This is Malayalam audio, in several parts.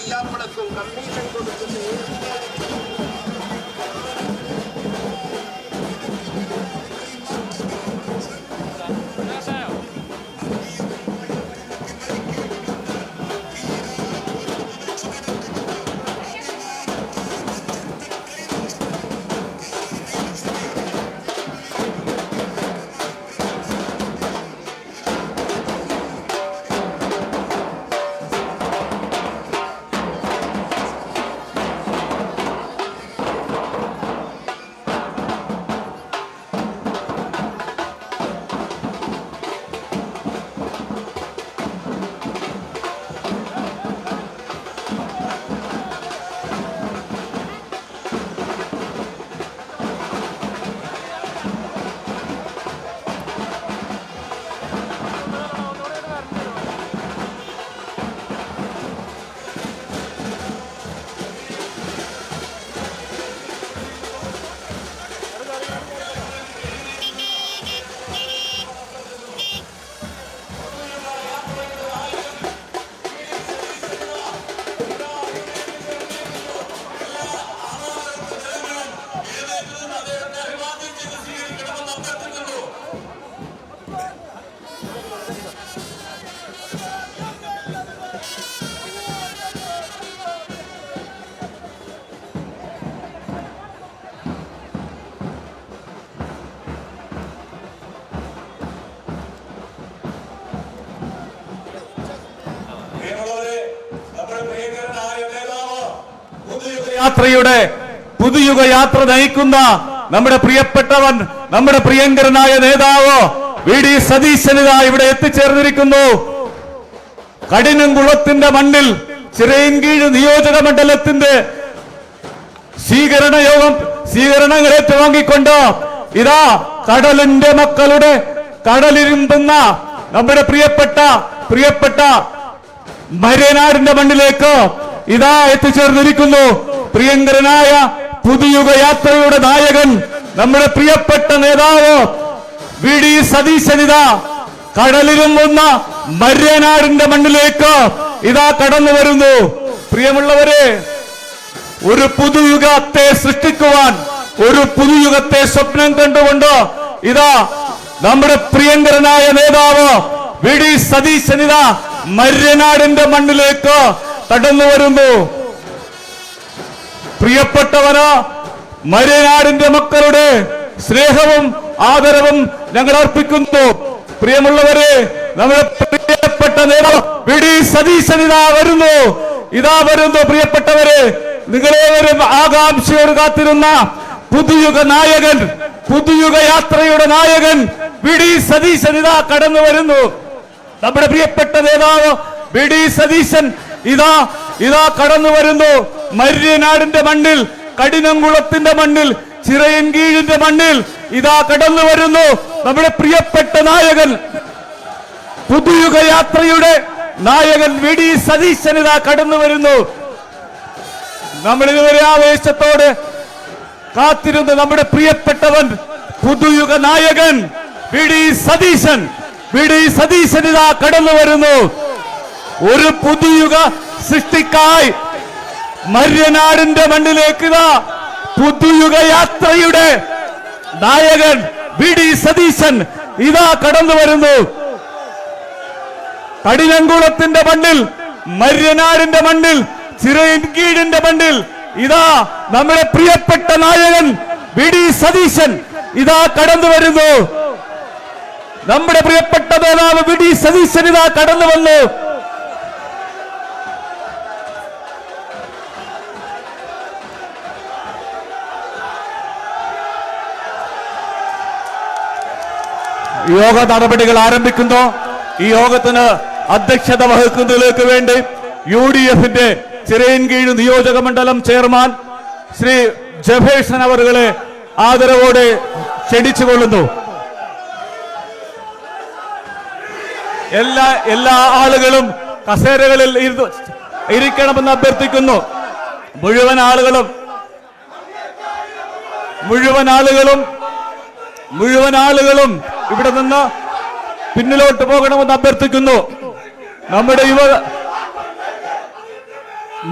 എല്ലായിടത്തും കമ്മീഷൻ കൊടുക്കുന്ന യാത്രയുടെ പുതുയുഗ യാത്ര നയിക്കുന്ന നമ്മുടെ പ്രിയപ്പെട്ടവൻ, നമ്മുടെ പ്രിയങ്കരനായ നേതാവ് വി.ഡി. സതീശൻ ഇവിടെ എത്തിച്ചേർന്നിരിക്കുന്നു. കഠിനംകുളത്തിന്റെ മണ്ണിൽ ചിറയൻകീഴ് നിയോജക മണ്ഡലത്തിന്റെ സ്വീകരണങ്ങൾ ഏറ്റുവാങ്ങിക്കൊണ്ട് ഇതാ കടലിന്റെ മക്കളുടെ കടലിരുമ്പുന്ന നമ്മുടെ പ്രിയപ്പെട്ട മര്യനാടിന്റെ മണ്ണിലേക്ക് ഇതാ എത്തിച്ചേർന്നിരിക്കുന്നു. പ്രിയങ്കരനായ പുതുയുഗ യാത്രയുടെ നായകൻ, നമ്മുടെ പ്രിയപ്പെട്ട നേതാവ് വി.ഡി. സതീശൻ ഇതാ കടലിരുമ്പുന്ന മര്യനാടിന്റെ മണ്ണിലേക്ക് ഇതാ കടന്നു വരുന്നു. പ്രിയമുള്ളവരെ, ഒരു പുതുയുഗത്തെ സൃഷ്ടിക്കുവാൻ, ഒരു പുതുയുഗത്തെ സ്വപ്നം കണ്ടുകൊണ്ട് ഇതാ നമ്മുടെ പ്രിയങ്കരനായ നേതാവ് വി.ഡി. സതീശൻ ഇതാ മര്യനാടിന്റെ മണ്ണിലേക്ക് കടന്നു വരുന്നു. പ്രിയപ്പെട്ടവന് മര്യനാടിന്റെ മക്കളുടെ സ്നേഹവും ആദരവും ഞങ്ങൾ അർപ്പിക്കുന്നു. പ്രിയമുള്ളവരെ, നമ്മുടെ പ്രിയപ്പെട്ട നേതാവ് വി.ഡി. സതീശൻ ഇതാ വരുന്നു. പ്രിയപ്പെട്ടവരെ, നിങ്ങളേവരും ആകാംക്ഷയോട് കാത്തിരുന്ന പുതുയുഗ നായകൻ, പുതുയുഗ യാത്രയുടെ നായകൻ വി.ഡി. സതീശൻ ഇതാ കടന്നു വരുന്നു. നമ്മുടെ പ്രിയപ്പെട്ട നേതാവ് വി.ഡി. സതീശൻ ഇതാ കടന്നു വരുന്നു. മര്യനാടിന്റെ മണ്ണിൽ, കഠിനംകുളത്തിന്റെ മണ്ണിൽ, ചിറയൻകീഴിന്റെ മണ്ണിൽ ഇതാ കടന്നു വരുന്നു നമ്മുടെ പ്രിയപ്പെട്ട നായകൻ, പുതുയുഗ യാത്രയുടെ നായകൻ വി.ഡി. സതീശൻ ഇതാ കടന്നു വരുന്നു. നമ്മൾ ഇതുവരെ ആവേശത്തോടെ കാത്തിരുന്ന നമ്മുടെ പ്രിയപ്പെട്ടവൻ, പുതുയുഗ നായകൻ വി.ഡി. സതീശൻ ഇതാ കടന്നു വരുന്നു. ഒരു പുതുയുഗ സൃഷ്ടിക്കായി മര്യനാടിന്റെ മണ്ണിലേക്ക് ഇതാ പുതുയുഗ യാത്രയുടെ നായകൻ വി.ഡി. സതീശൻ ഇതാ കടന്നു വരുന്നു. കഠിനംകുളത്തിന്റെ മണ്ണിൽ, മര്യനാടിന്റെ മണ്ണിൽ, ചിറയൻകീഴിന്റെ മണ്ണിൽ ഇതാ നമ്മുടെ പ്രിയപ്പെട്ട നായകൻ വി.ഡി. സതീശൻ ഇതാ കടന്നു വരുന്നു. നമ്മുടെ പ്രിയപ്പെട്ട നേതാവ് വി.ഡി. സതീശൻ ഇതാ കടന്നു വന്നു. യോഗ നടപടികൾ ആരംഭിക്കുന്നു. ഈ യോഗത്തിന് അധ്യക്ഷത വഹിക്കുന്നതിലേക്ക് വേണ്ടി UDF-ന്റെ ചിറയൻകീഴ് നിയോജക മണ്ഡലം ചെയർമാൻ ശ്രീ ജഫേഷൻ അവരുകളെ ആദരവോടെ ക്ഷണിച്ചുകൊള്ളുന്നു. എല്ലാ ആളുകളും കസേരകളിൽ ഇരിക്കണമെന്ന് അഭ്യർത്ഥിക്കുന്നു. മുഴുവൻ ആളുകളും ഇവിടെ നിന്ന് പിന്നിലോട്ട് പോകണമെന്ന് അഭ്യർത്ഥിക്കുന്നു.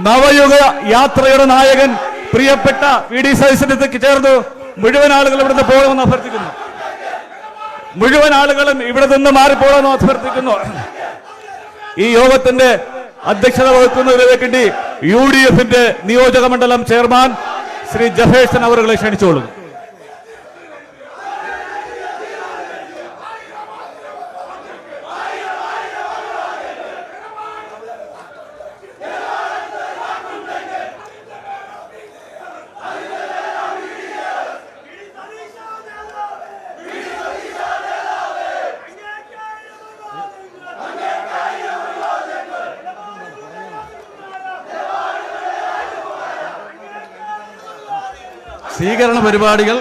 നവയുഗ യാത്രയുടെ നായകൻ പ്രിയപ്പെട്ട VD സതീശനത്തേക്ക് ചേർന്ന് മുഴുവൻ ആളുകൾ ഇവിടുന്ന് പോകണമെന്ന് അഭ്യർത്ഥിക്കുന്നു. മുഴുവൻ ആളുകളും ഇവിടെ നിന്ന് മാറിപ്പോകണമെന്ന് അഭ്യർത്ഥിക്കുന്നു. ഈ യോഗത്തിന്റെ അധ്യക്ഷത വഹിക്കുന്നതിന് വേണ്ടി UDFന്റെ നിയോജക മണ്ഡലം ചെയർമാൻ ശ്രീ ജഫേഴ്സൺ അവരെ ക്ഷണിച്ചോളും. സ്വീകരണ പരിപാടികൾ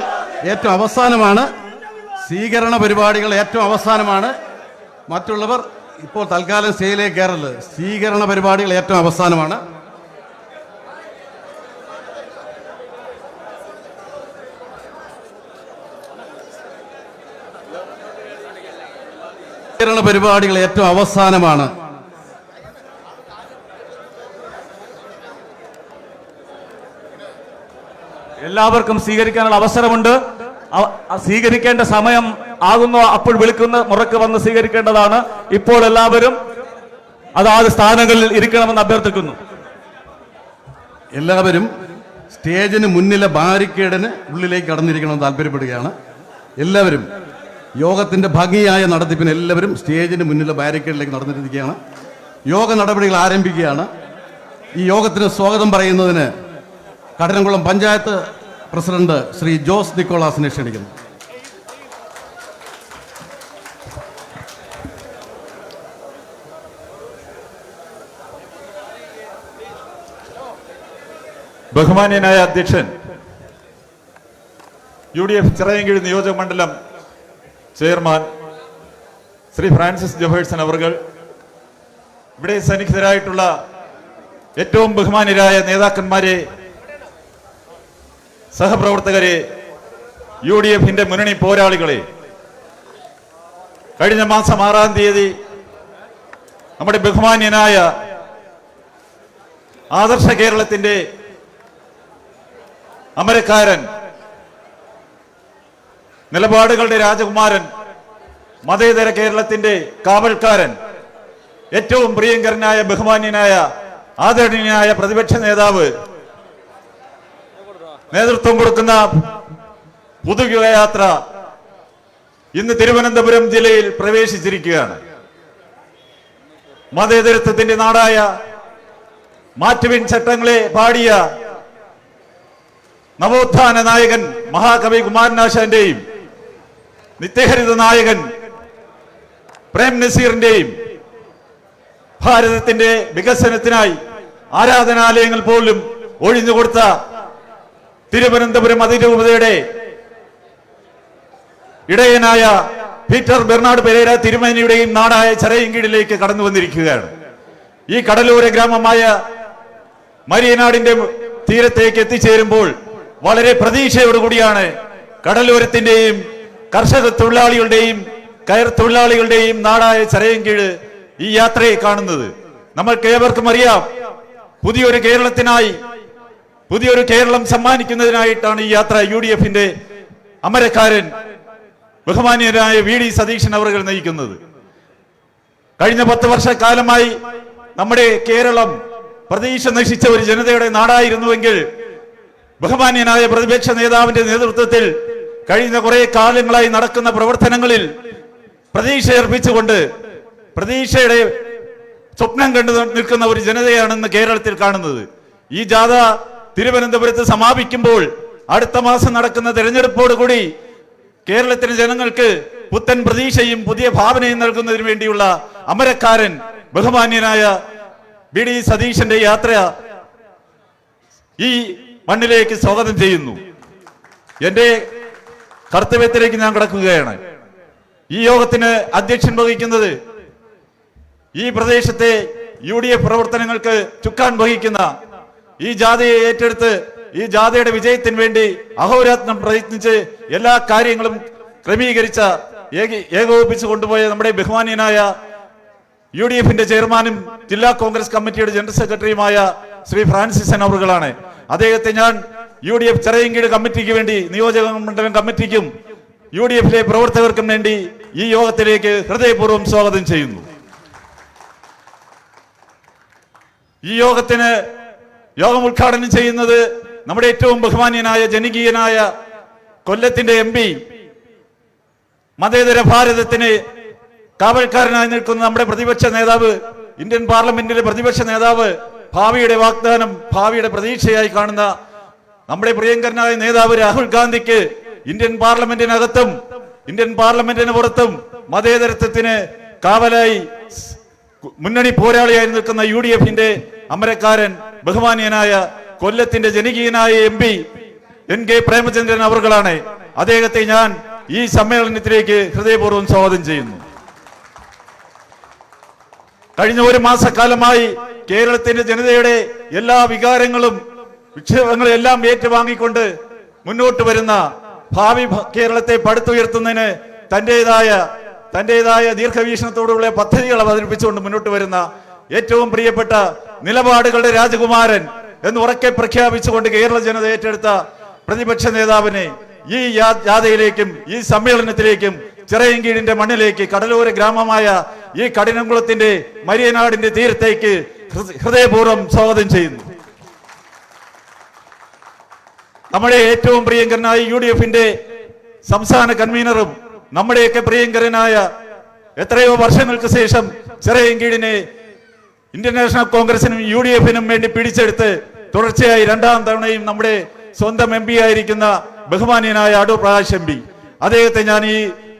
ഏറ്റവും അവസാനമാണ്. മറ്റുള്ളവർ ഇപ്പോൾ തൽക്കാലം സ്റ്റേജിലേക്ക് കയറരുത്. സ്വീകരണ പരിപാടികൾ ഏറ്റവും അവസാനമാണ്. എല്ലാവർക്കും സ്വീകരിക്കാനുള്ള അവസരമുണ്ട്. സ്വീകരിക്കേണ്ട സമയം ആകുന്നു അപ്പോൾ വിളിക്കുന്ന മുറക്ക് വന്ന് സ്വീകരിക്കേണ്ടതാണ്. ഇപ്പോൾ എല്ലാവരും അതാത് സ്ഥാനങ്ങളിൽ ഇരിക്കണമെന്ന് അഭ്യർത്ഥിക്കുന്നു. എല്ലാവരും സ്റ്റേജിന് മുന്നിലെ ബാരിക്കേഡിന് ഉള്ളിലേക്ക് കടന്നിരിക്കണമെന്ന് താല്പര്യപ്പെടുകയാണ്. എല്ലാവരും യോഗത്തിന്റെ ഭംഗിയായ നടത്തിപ്പിന് എല്ലാവരും സ്റ്റേജിന് മുന്നിലെ ബാരിക്കേഡിലേക്ക് നടന്നിരിക്കുകയാണ്. യോഗ നടപടികൾ ആരംഭിക്കുകയാണ്. ഈ യോഗത്തിന് സ്വാഗതം പറയുന്നതിന് കടരംകുളം പഞ്ചായത്ത് പ്രസിഡന്റ് ശ്രീ ജോസ് നിക്കോളാസിനെ ക്ഷണിക്കുന്നു. ബഹുമാന്യനായ അധ്യക്ഷൻ, UDF ചിറയൻകീഴ് നിയോജക മണ്ഡലം ചെയർമാൻ ശ്രീ ഫ്രാൻസിസ് ജഫേഴ്സൺ അവർകൾ, ഇവിടെ സന്നിഹിതരായിട്ടുള്ള ഏറ്റവും ബഹുമാന്യരായ നേതാക്കന്മാരെ, സഹപ്രവർത്തകരെ, UDFന്റെ മുന്നണി പോരാളികളെ, കഴിഞ്ഞ മാസം 6-ാം തീയതി നമ്മുടെ ബഹുമാന്യനായ ആദർശ കേരളത്തിന്റെ അമരക്കാരൻ, നിലപാടുകളുടെ രാജകുമാരൻ, മതേതര കേരളത്തിന്റെ കാവൽക്കാരൻ, ഏറ്റവും പ്രിയങ്കരനായ ബഹുമാന്യനായ ആദരണീയനായ പ്രതിപക്ഷ നേതാവ് നേതൃത്വം കൊടുക്കുന്ന പൊതുയുഗയാത്ര ഇന്ന് തിരുവനന്തപുരം ജില്ലയിൽ പ്രവേശിച്ചിരിക്കുകയാണ്. മതേതരത്വത്തിന്റെ നാടായ മാറ്റുവിൻ ചട്ടങ്ങളെ പാടിയ നവോത്ഥാന നായകൻ മഹാകവി കുമാരനാശാന്റെയും നിത്യഹരിത നായകൻ പ്രേം നസീറിന്റെയും ഭാരതത്തിന്റെ വികസനത്തിനായി ആരാധനാലയങ്ങൾ പോലും ഒഴിഞ്ഞുകൊടുത്ത തിരുവനന്തപുരം അതിരൂപതയുടെ ഇടയനായ പീറ്റർ ബെർണാഡ് പെരേര തിരുമേനിയുടെയും നാടായ ചിറയൻകീഴിലേക്ക് കടന്നു വന്നിരിക്കുകയാണ്. ഈ കടലോര ഗ്രാമമായ മരിയനാടിന്റെ തീരത്തേക്ക് എത്തിച്ചേരുമ്പോൾ വളരെ പ്രതീക്ഷയോടുകൂടിയാണ് കടലോരത്തിന്റെയും കർഷക തൊഴിലാളികളുടെയും കയർ തൊഴിലാളികളുടെയും നാടായ ചിറയൻകീഴ് ഈ യാത്രയെ കാണുന്നത്. നമ്മൾക്ക് ഏവർക്കും അറിയാം, പുതിയൊരു കേരളത്തിനായി, പുതിയൊരു കേരളം സമ്മാനിക്കുന്നതിനായിട്ടാണ് ഈ യാത്ര UDFന്റെ അമരക്കാരൻ ബഹുമാന്യനായ VD സതീശൻ അവർ നയിക്കുന്നത്. കഴിഞ്ഞ 10 വർഷക്കാലമായി നമ്മുടെ കേരളം പ്രതീക്ഷ നശിച്ച ഒരു ജനതയുടെ നാടായിരുന്നുവെങ്കിൽ ബഹുമാന്യനായ പ്രതിപക്ഷ നേതാവിന്റെ നേതൃത്വത്തിൽ കഴിഞ്ഞ കുറെ കാലങ്ങളായി നടക്കുന്ന പ്രവർത്തനങ്ങളിൽ പ്രതീക്ഷ അർപ്പിച്ചുകൊണ്ട് പ്രതീക്ഷയുടെ സ്വപ്നം കണ്ടു നിൽക്കുന്ന ഒരു ജനതയാണെന്ന് കേരളത്തിൽ കാണുന്നത്. ഈ ജാഥ തിരുവനന്തപുരത്ത് സമാപിക്കുമ്പോൾ അടുത്ത മാസം നടക്കുന്ന തെരഞ്ഞെടുപ്പോടുകൂടി കേരളത്തിലെ ജനങ്ങൾക്ക് പുത്തൻ പ്രതീക്ഷയും പുതിയ ഭാവനയും നൽകുന്നതിന് വേണ്ടിയുള്ള അമരക്കാരൻ ബഹുമാന്യനായ VD സതീശന്റെ യാത്ര ഈ മണ്ണിലേക്ക് സ്വാഗതം ചെയ്യുന്നു. എന്റെ കർത്തവ്യത്തിലേക്ക് ഞാൻ കടക്കുകയാണ്. ഈ യോഗത്തിന് അധ്യക്ഷൻ വഹിക്കുന്നത് ഈ പ്രദേശത്തെ UDF പ്രവർത്തനങ്ങൾക്ക് ചുക്കാൻ വഹിക്കുന്ന, ഈ ജാഥയെ ഏറ്റെടുത്ത് ഈ ജാഥയുടെ വിജയത്തിന് വേണ്ടി അഹോരാത്രം പ്രയത്നിച്ച് എല്ലാ കാര്യങ്ങളും ക്രമീകരിച്ച ഏകോപിപ്പിച്ചു കൊണ്ടുപോയ നമ്മുടെ ബഹുമാന്യനായ UDFന്റെ ചെയർമാനും ജില്ലാ കോൺഗ്രസ് കമ്മിറ്റിയുടെ ജനറൽ സെക്രട്ടറിയുമായ ശ്രീ ഫ്രാൻസിസൻ അവറുകളാണ്. അദ്ദേഹത്തെ ഞാൻ UDF ചിറയൻകീഴ് കമ്മിറ്റിക്ക് വേണ്ടി, നിയോജക മണ്ഡലം കമ്മിറ്റിക്കും UDFിലെ പ്രവർത്തകർക്കും വേണ്ടി ഈ യോഗത്തിലേക്ക് ഹൃദയപൂർവ്വം സ്വാഗതം ചെയ്യുന്നു. ഈ യോഗം ഉദ്ഘാടനം ചെയ്യുന്നത് നമ്മുടെ ഏറ്റവും ബഹുമാന്യനായ ജനകീയനായ കൊല്ലത്തിന്റെ MP, മതേതര ഭാരതത്തിന് കാവൽക്കാരനായി നിൽക്കുന്ന നമ്മുടെ പ്രതിപക്ഷ നേതാവ്, ഇന്ത്യൻ പാർലമെന്റിലെ പ്രതിപക്ഷ നേതാവ്, ഭാവിയുടെ വാഗ്ദാനം, ഭാവിയുടെ പ്രതീക്ഷയായി കാണുന്ന നമ്മുടെ പ്രിയങ്കരനായ നേതാവ് രാഹുൽ ഗാന്ധിക്ക് ഇന്ത്യൻ പാർലമെന്റിനകത്തും ഇന്ത്യൻ പാർലമെന്റിന് പുറത്തും മതേതരത്വത്തിന് കാവലായി മുന്നണി പോരാളിയായി നിൽക്കുന്ന UDFിന്റെ അമരക്കാരൻ, ബഹുമാന്യനായ കൊല്ലത്തിന്റെ ജനകീയനായ MP NK പ്രേമചന്ദ്രൻ അവറുകളാണ്. അദ്ദേഹത്തെ ഞാൻ ഈ സമ്മേളനത്തിലേക്ക് ഹൃദയപൂർവ്വം സ്വാഗതം ചെയ്യുന്നു. കഴിഞ്ഞ ഒരു മാസക്കാലമായി കേരളത്തിന്റെ ജനതയുടെ എല്ലാ വികാരങ്ങളും വിക്ഷേപങ്ങളും എല്ലാം ഏറ്റുവാങ്ങിക്കൊണ്ട് മുന്നോട്ട് വരുന്ന ഭാവി കേരളത്തെ പടുത്തുയർത്തുന്നതിന് തന്റേതായ ദീർഘവീക്ഷണത്തോടുള്ള പദ്ധതികൾ അവതരിപ്പിച്ചുകൊണ്ട് മുന്നോട്ട് വരുന്ന ഏറ്റവും പ്രിയപ്പെട്ട നിലപാടുകളുടെ രാജകുമാരൻ എന്ന് ഉറക്കെ പ്രഖ്യാപിച്ചുകൊണ്ട് കേരള ജനത ഏറ്റെടുത്ത പ്രതിപക്ഷ നേതാവിനെ ഈ ജാഥയിലേക്കും ഈ സമ്മേളനത്തിലേക്കും ചിറയൻകീഴിന്റെ മണ്ണിലേക്ക്, കടലോര ഗ്രാമമായ ഈ കഠിനംകുളത്തിന്റെ മരിയനാടിന്റെ തീരത്തേക്ക് ഹൃദയപൂർവ്വം സ്വാഗതം ചെയ്യുന്നു. നമ്മുടെ ഏറ്റവും പ്രിയങ്കരനായ UDFിന്റെ സംസ്ഥാന കൺവീനറും നമ്മുടെയൊക്കെ പ്രിയങ്കരനായ, എത്രയോ വർഷങ്ങൾക്ക് ശേഷം ചിറയൻകീഴിനെ ഇന്ത്യൻ നാഷണൽ കോൺഗ്രസിനും UDFിനും വേണ്ടി പിടിച്ചെടുത്ത് തുടർച്ചയായി 2ാം തവണയും നമ്മുടെ സ്വന്തം MP ആയിരിക്കുന്ന ബഹുമാന്യനായ അടൂർ പ്രകാശ് MP, അദ്ദേഹത്തെ ഞാൻ ഈ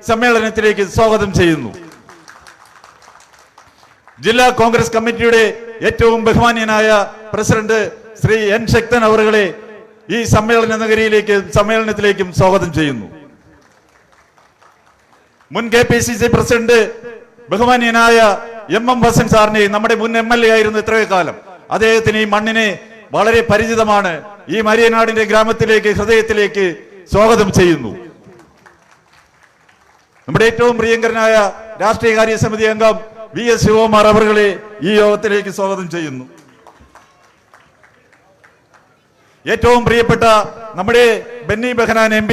സമ്മേളനത്തിലേക്ക് സ്വാഗതം ചെയ്യുന്നു. ജില്ലാ കോൺഗ്രസ് കമ്മിറ്റിയുടെ ഏറ്റവും ബഹുമാന്യനായ പ്രസിഡന്റ് ശ്രീ N ശക്തൻ അവറുകളെ ഈ സമ്മേളനത്തിലേക്കും സ്വാഗതം ചെയ്യുന്നു. മുൻ KPCC പ്രസിഡന്റ് ബഹുമാന്യനായ MM ഹസൻ സാറിനെ, നമ്മുടെ മുൻ MLA ആയിരുന്നു ഇത്രയോ കാലം, അദ്ദേഹത്തിന് ഈ മണ്ണിനെ വളരെ പരിചിതമാണ്. ഈ മരിയനാടിന്റെ ഗ്രാമത്തിലേക്ക്, ഹൃദയത്തിലേക്ക് സ്വാഗതം ചെയ്യുന്നു. നമ്മുടെ ഏറ്റവും പ്രിയങ്കരനായ രാഷ്ട്രീയകാര്യ സമിതി അംഗം VS ശിവകുമാർ അവറുകളെ ഈ യോഗത്തിലേക്ക് സ്വാഗതം ചെയ്യുന്നു. ഏറ്റവും പ്രിയപ്പെട്ട നമ്മുടെ ബെന്നി ബെഹനാൻ MP,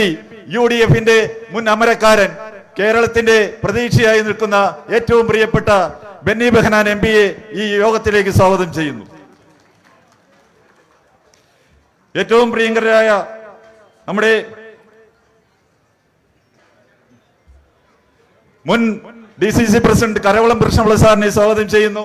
UDFിന്റെ മുൻ അമരക്കാരൻ, കേരളത്തിന്റെ പ്രതീക്ഷയായി നിൽക്കുന്ന ഏറ്റവും പ്രിയപ്പെട്ട ബെന്നി ബെഹനാൻ MPയെ ഈ യോഗത്തിലേക്ക് സ്വാഗതം ചെയ്യുന്നു. ഏറ്റവും പ്രിയങ്കരായ നമ്മുടെ മുൻ DCC പ്രസിഡന്റ് കരവളം കൃഷ്ണപിള്ള സാറിനെ സ്വാഗതം ചെയ്യുന്നു.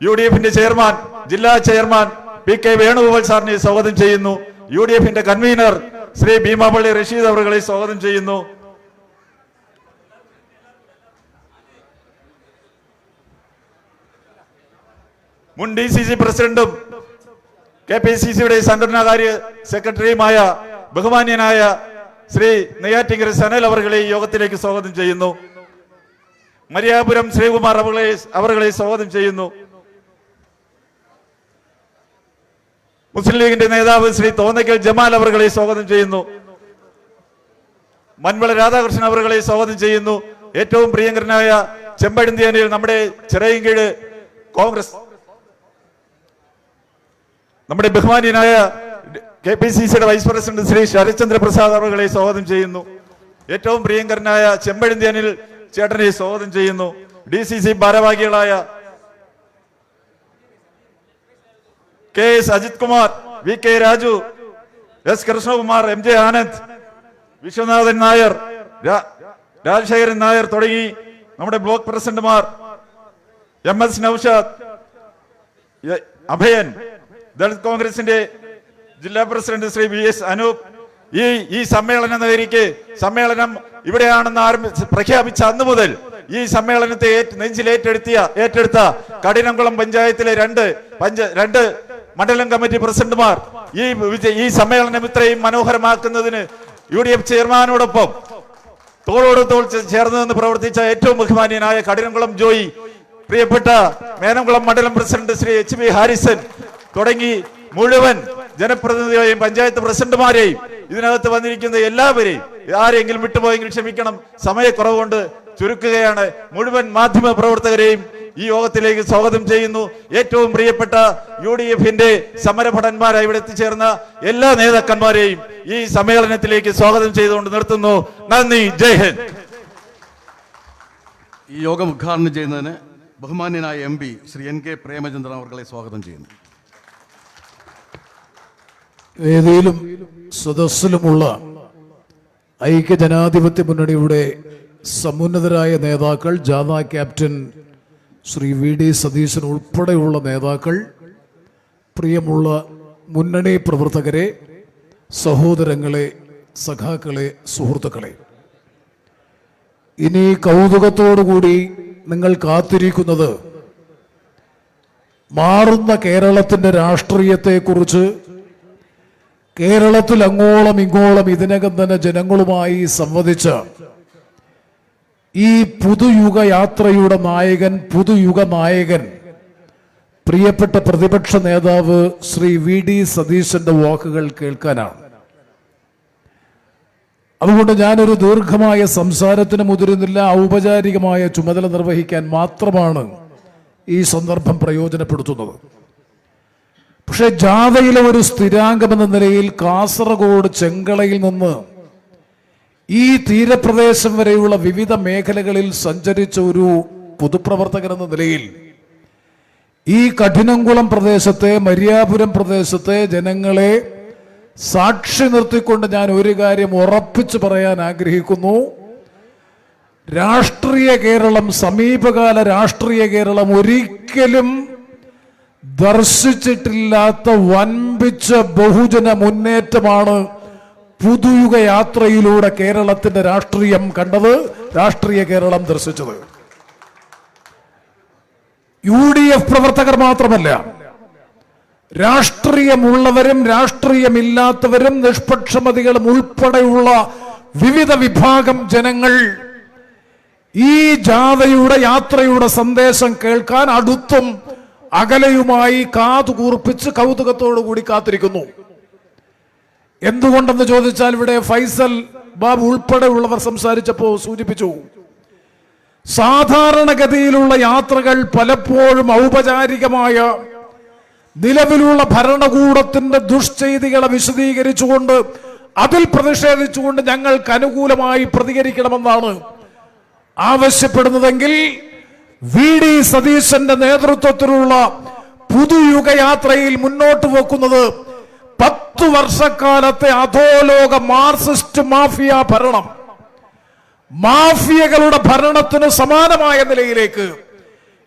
UDFിന്റെ ചെയർമാൻ, ജില്ലാ ചെയർമാൻ PK വേണുഗോപാൽ സാറിനെ സ്വാഗതം ചെയ്യുന്നു. UDFിന്റെ കൺവീനർ ശ്രീ ഭീമാപള്ളി റഷീദ് അവറുകളെ സ്വാഗതം ചെയ്യുന്നു. മുൻ DCC പ്രസിഡന്റും KPCCയുടെ സംഘടനാകാര്യ സെക്രട്ടറിയുമായ ബഹുമാന്യനായ ശ്രീ നെയ്യാറ്റിങ്കര സനൽ അവറുകളെ ഈ യോഗത്തിലേക്ക് സ്വാഗതം ചെയ്യുന്നു. മരിയാപുരം ശ്രീകുമാർ അവറുകളെ സ്വാഗതം ചെയ്യുന്നു. മുസ്ലിം ലീഗിന്റെ നേതാവ് ശ്രീ തോന്നയ്ക്കൽ ജമാൽ അവറുകളെ സ്വാഗതം ചെയ്യുന്നു. മൻവള രാധാകൃഷ്ണൻ അവറുകളെ സ്വാഗതം ചെയ്യുന്നു. ഏറ്റവും പ്രിയങ്കരനായ ചെമ്പഴന്തിയാനിൽ നമ്മുടെ ചിറയൻകീഴ് കോൺഗ്രസ് നമ്മുടെ ബഹുമാന്യനായ KPCCയുടെ വൈസ് പ്രസിഡന്റ് ശ്രീ ശരത്ചന്ദ്ര പ്രസാദ് അവറുകളെ സ്വാഗതം ചെയ്യുന്നു. ഏറ്റവും പ്രിയങ്കരനായ ചെമ്പഴന്തിയാനിൽ ചേട്ടനെ സ്വാഗതം ചെയ്യുന്നു. DCC ഭാരവാഹികളായ KS Ajith Kumar, VK Raju, S Krishnakumar, MJ Anand, Viswanathan Nair, Rajasekharan Nair തുടങ്ങി നമ്മുടെ ബ്ലോക്ക് പ്രസിഡന്റുമാർ, MS നൌഷാദ്, അഭയൻ, ദളിത് കോൺഗ്രസിന്റെ ജില്ലാ പ്രസിഡന്റ് ശ്രീ VS അനൂപ്, ഈ സമ്മേളനം ഇവിടെയാണെന്ന് പ്രഖ്യാപിച്ച അന്ന് മുതൽ ഈ സമ്മേളനത്തെ ഏറ്റെടുത്ത കഠിനംകുളം പഞ്ചായത്തിലെ രണ്ട് മണ്ഡലം കമ്മിറ്റി പ്രസിഡന്റുമാർ ഈ സമ്മേളനം ഇത്രയും മനോഹരമാക്കുന്നതിന് UDF ചെയർമാനോടൊപ്പം തോളോട് തോൾ ചേർന്ന് നിന്ന് പ്രവർത്തിച്ച ഏറ്റവും ബഹുമാന്യനായ കഠിനംകുളം ജോയി, പ്രിയപ്പെട്ട മേനംകുളം മണ്ഡലം പ്രസിഡന്റ് ശ്രീ HB ഹാരിസൺ തുടങ്ങി മുഴുവൻ ജനപ്രതിനിധികളെയും പഞ്ചായത്ത് പ്രസിഡന്റുമാരെയും ഇതിനകത്ത് വന്നിരിക്കുന്ന എല്ലാവരെയും, ആരെങ്കിലും വിട്ടുപോയെങ്കിൽ ക്ഷമിക്കണം, സമയക്കുറവുകൊണ്ട് ചുരുക്കുകയാണ്. മുഴുവൻ മാധ്യമ പ്രവർത്തകരെയും ഈ യോഗത്തിലേക്ക് സ്വാഗതം ചെയ്യുന്നു. ഏറ്റവും പ്രിയപ്പെട്ട UDF-ന്റെ സമരഭടന്മാരായി ഇവിടെ എത്തിച്ചേർന്ന എല്ലാ നേതാക്കന്മാരെയും ഈ സമ്മേളനത്തിലേക്ക് സ്വാഗതം ചെയ്തുകൊണ്ട് നിർത്തുന്നു. നന്ദി. ജയ് ഹിന്ദ്. ഈ യോഗം ഉദ്ഘാടനം ചെയ്യുന്നതിന് ബഹുമാന്യനായ MP ശ്രീ NK പ്രേമചന്ദ്രൻ അവർകളെ സ്വാഗതം ചെയ്യുന്നു. വേദിയിലും സദസ്സിലുമുള്ള ഐക്യജനാധിപത്യ മുന്നണിയുടെ സമുന്നതരായ നേതാക്കൾ, ജാഥ ക്യാപ്റ്റൻ ശ്രീ VD സതീശൻ ഉൾപ്പെടെയുള്ള നേതാക്കൾ, പ്രിയമുള്ള മുന്നണി പ്രവർത്തകരെ, സഹോദരങ്ങളെ, സഖാക്കളെ, സുഹൃത്തുക്കളെ, ഇനി കൗതുകത്തോടുകൂടി നിങ്ങൾ കാത്തിരിക്കുന്നത് മാറുന്ന കേരളത്തിൻ്റെ രാഷ്ട്രീയത്തെക്കുറിച്ച്, കേരളത്തിൽ അങ്ങോളം ഇങ്ങോളം ഇതിനകം തന്നെ ജനങ്ങളുമായി സംവദിച്ച ഈ പുതുയുഗ യാത്രയുടെ നായകൻ, പുതുയുഗ നായകൻ, പ്രിയപ്പെട്ട പ്രതിപക്ഷ നേതാവ് ശ്രീ VD സതീശന്റെ വാക്കുകൾ കേൾക്കാനാണ്. അതുകൊണ്ട് ഞാനൊരു ദീർഘമായ സംസാരത്തിന് മുതിരുന്നില്ല. ഔപചാരികമായ ചുമതല നിർവഹിക്കാൻ മാത്രമാണ് ഈ സന്ദർഭം പ്രയോജനപ്പെടുത്തുന്നത്. പക്ഷെ ജാഥയിലെ ഒരു സ്ഥിരാംഗമെന്ന നിലയിൽ കാസർഗോഡ് ചെങ്കളയിൽ നിന്ന് ഈ തീരപ്രദേശം വരെയുള്ള വിവിധ മേഖലകളിൽ സഞ്ചരിച്ച ഒരു പൊതുപ്രവർത്തകൻ എന്ന നിലയിൽ ഈ കഠിനംകുളം പ്രദേശത്തെ, മരിയാപുരം പ്രദേശത്തെ ജനങ്ങളെ സാക്ഷി നിർത്തിക്കൊണ്ട് ഞാൻ ഒരു കാര്യം ഉറപ്പിച്ചു പറയാൻ ആഗ്രഹിക്കുന്നു. രാഷ്ട്രീയ കേരളം, സമീപകാല രാഷ്ട്രീയ കേരളം ഒരിക്കലും ദർശിച്ചിട്ടില്ലാത്ത വൻപിച്ച ബഹുജന മുന്നേറ്റമാണ് പുതുയുഗ യാത്രയിലൂടെ കേരളത്തിന്റെ രാഷ്ട്രീയം കണ്ടത്, രാഷ്ട്രീയ കേരളം ദർശിച്ചത്. UDF പ്രവർത്തകർ മാത്രമല്ല, രാഷ്ട്രീയമുള്ളവരും രാഷ്ട്രീയമില്ലാത്തവരും നിഷ്പക്ഷമതികളും ഉൾപ്പെടെയുള്ള വിവിധ വിഭാഗം ജനങ്ങൾ ഈ ജാഥയുടെ യാത്രയുടെ സന്ദേശം കേൾക്കാൻ അടുത്തും അകലെയുമായി കാതുകൂർപ്പിച്ച് കൗതുകത്തോടു കൂടി കാത്തിരിക്കുന്നു. എന്തുകൊണ്ടെന്ന് ചോദിച്ചാൽ, ഇവിടെ ഫൈസൽ ബാബു ഉൾപ്പെടെയുള്ളവർ സംസാരിച്ചപ്പോൾ സൂചിപ്പിച്ചു, സാധാരണഗതിയിലുള്ള യാത്രകൾ പലപ്പോഴും ഔപചാരികമായ നിലവിലുള്ള ഭരണകൂടത്തിന്റെ ദുഷ്ചെയ്തികളെ വിശദീകരിച്ചുകൊണ്ട് അതിൽ പ്രതിഷേധിച്ചുകൊണ്ട് ഞങ്ങൾക്ക് അനുകൂലമായി പ്രതികരിക്കണമെന്നാണ് ആവശ്യപ്പെടുന്നതെങ്കിൽ VD സതീശന്റെ നേതൃത്വത്തിലുള്ള പുതുയുഗ യാത്രയിൽ മുന്നോട്ട് വെക്കുന്നത് 10 വർഷക്കാലത്തെ അധോലോക മാർക്സിസ്റ്റ് മാഫിയ ഭരണം, മാഫിയകളുടെ ഭരണത്തിന് സമാനമായ നിലയിലേക്ക്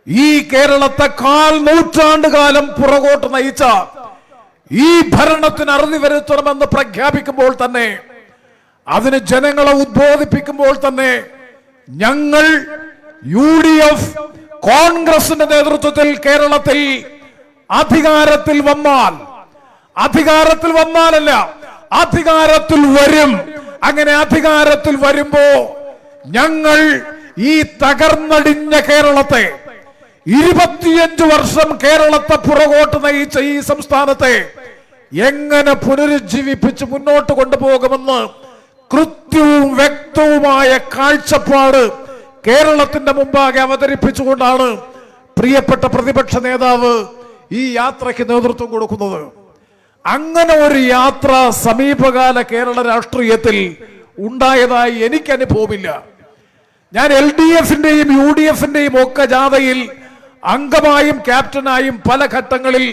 ഈ കേരളത്തെ 1/4 നൂറ്റാണ്ടുകാലം പുറകോട്ട് നയിച്ച ഈ ഭരണത്തിന് അറുതി വരുത്തണമെന്ന് പ്രഖ്യാപിക്കുമ്പോൾ തന്നെ, അതിന് ജനങ്ങളെ ഉദ്ബോധിപ്പിക്കുമ്പോൾ തന്നെ, ഞങ്ങൾ UDF കോൺഗ്രസിന്റെ നേതൃത്വത്തിൽ കേരളത്തിൽ അധികാരത്തിൽ വന്നാലല്ല, അധികാരത്തിൽ വരും. അങ്ങനെ അധികാരത്തിൽ വരുമ്പോ ഞങ്ങൾ ഈ തകർന്നടിഞ്ഞ കേരളത്തെ, 25 വർഷം കേരളത്തെ പുറകോട്ട് നയിച്ച ഈ സംസ്ഥാനത്തെ എങ്ങനെ പുനരുജ്ജീവിപ്പിച്ച് മുന്നോട്ട് കൊണ്ടുപോകുമെന്ന് കൃത്യവും വ്യക്തവുമായ കാഴ്ചപ്പാട് കേരളത്തിന്റെ മുമ്പാകെ അവതരിപ്പിച്ചുകൊണ്ടാണ് പ്രിയപ്പെട്ട പ്രതിപക്ഷ നേതാവ് ഈ യാത്രയ്ക്ക് നേതൃത്വം കൊടുക്കുന്നത്. അങ്ങനെ ഒരു യാത്ര സമീപകാല കേരള രാഷ്ട്രീയത്തിൽ ഉണ്ടായതായി എനിക്ക് അനുഭവമില്ല. ഞാൻ LDF-ന്റെയും UDF-ന്റെയും ഒക്കെ ജാഥയിൽ അംഗമായും ക്യാപ്റ്റനായും പല ഘട്ടങ്ങളിൽ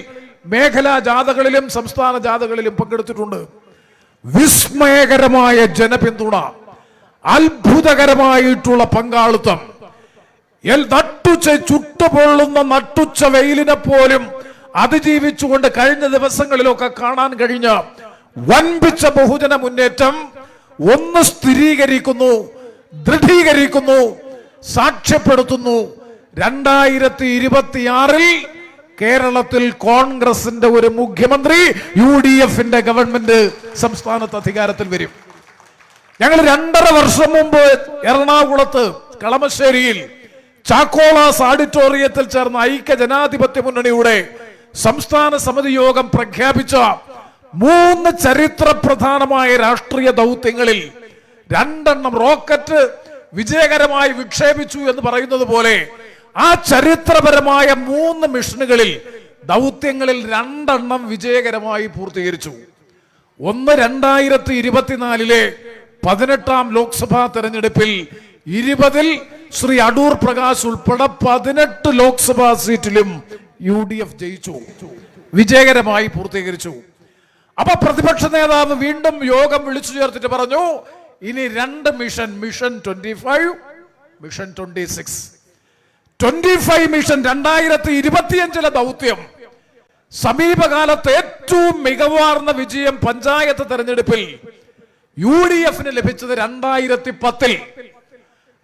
മേഖലാ ജാഥകളിലും സംസ്ഥാന ജാഥകളിലും പങ്കെടുത്തിട്ടുണ്ട്. വിസ്മയകരമായ ജനപിന്തുണ, അത്ഭുതകരമായിട്ടുള്ള പങ്കാളിത്തം, ചുട്ടുപൊള്ളുന്ന നട്ടുച്ച വെയിലിനെ പോലും അതിജീവിച്ചുകൊണ്ട് കഴിഞ്ഞ ദിവസങ്ങളിലൊക്കെ കാണാൻ കഴിഞ്ഞ വൻപിച്ച ബഹുജന മുന്നേറ്റം ഒന്ന് സ്ഥിരീകരിക്കുന്നു, ദൃഢീകരിക്കുന്നു, സാക്ഷ്യപ്പെടുത്തുന്നു. 2026 കേരളത്തിൽ കോൺഗ്രസിന്റെ ഒരു മുഖ്യമന്ത്രി, UDF-ന്റെ ഗവൺമെന്റ് സംസ്ഥാനത്ത് അധികാരത്തിൽ വരും. ഞങ്ങൾ 2.5 വർഷം മുമ്പ് എറണാകുളത്ത് കളമശ്ശേരിയിൽ ചാക്കോളാസ് ഓഡിറ്റോറിയത്തിൽ ചേർന്ന ഐക്യ ജനാധിപത്യ മുന്നണിയുടെ സംസ്ഥാന സമിതി യോഗം പ്രഖ്യാപിച്ച 3 ചരിത്ര പ്രധാനമായ രാഷ്ട്രീയ ദൗത്യങ്ങളിൽ 2 റോക്കറ്റ് വിജയകരമായി വിക്ഷേപിച്ചു എന്ന് പറയുന്നത് പോലെ ആ ചരിത്രപരമായ 3 മിഷനുകളിൽ ദൗത്യങ്ങളിൽ 2 വിജയകരമായി പൂർത്തീകരിച്ചു. ഒന്ന് 2024 18ാം ലോക്സഭാ തെരഞ്ഞെടുപ്പിൽ 20 ശ്രീ അടൂർ പ്രകാശ് ഉൾപ്പെടെ 18 ലോക്സഭാ സീറ്റിലും UDF ജയിച്ചു, വിജയകരമായി പൂർത്തീകരിച്ചു. അപ്പൊ പ്രതിപക്ഷ നേതാവ് വീണ്ടും യോഗം വിളിച്ചു ചേർത്തിട്ട് പറഞ്ഞു, ഇനി 2 മിഷൻ, മിഷൻ 25, മിഷൻ 26. 25 മിഷൻ 2025 ദൗത്യം സമീപകാലത്ത് ഏറ്റവും മികവാർന്ന വിജയം പഞ്ചായത്ത് തെരഞ്ഞെടുപ്പിൽ UDFന് ലഭിച്ചത് 2010.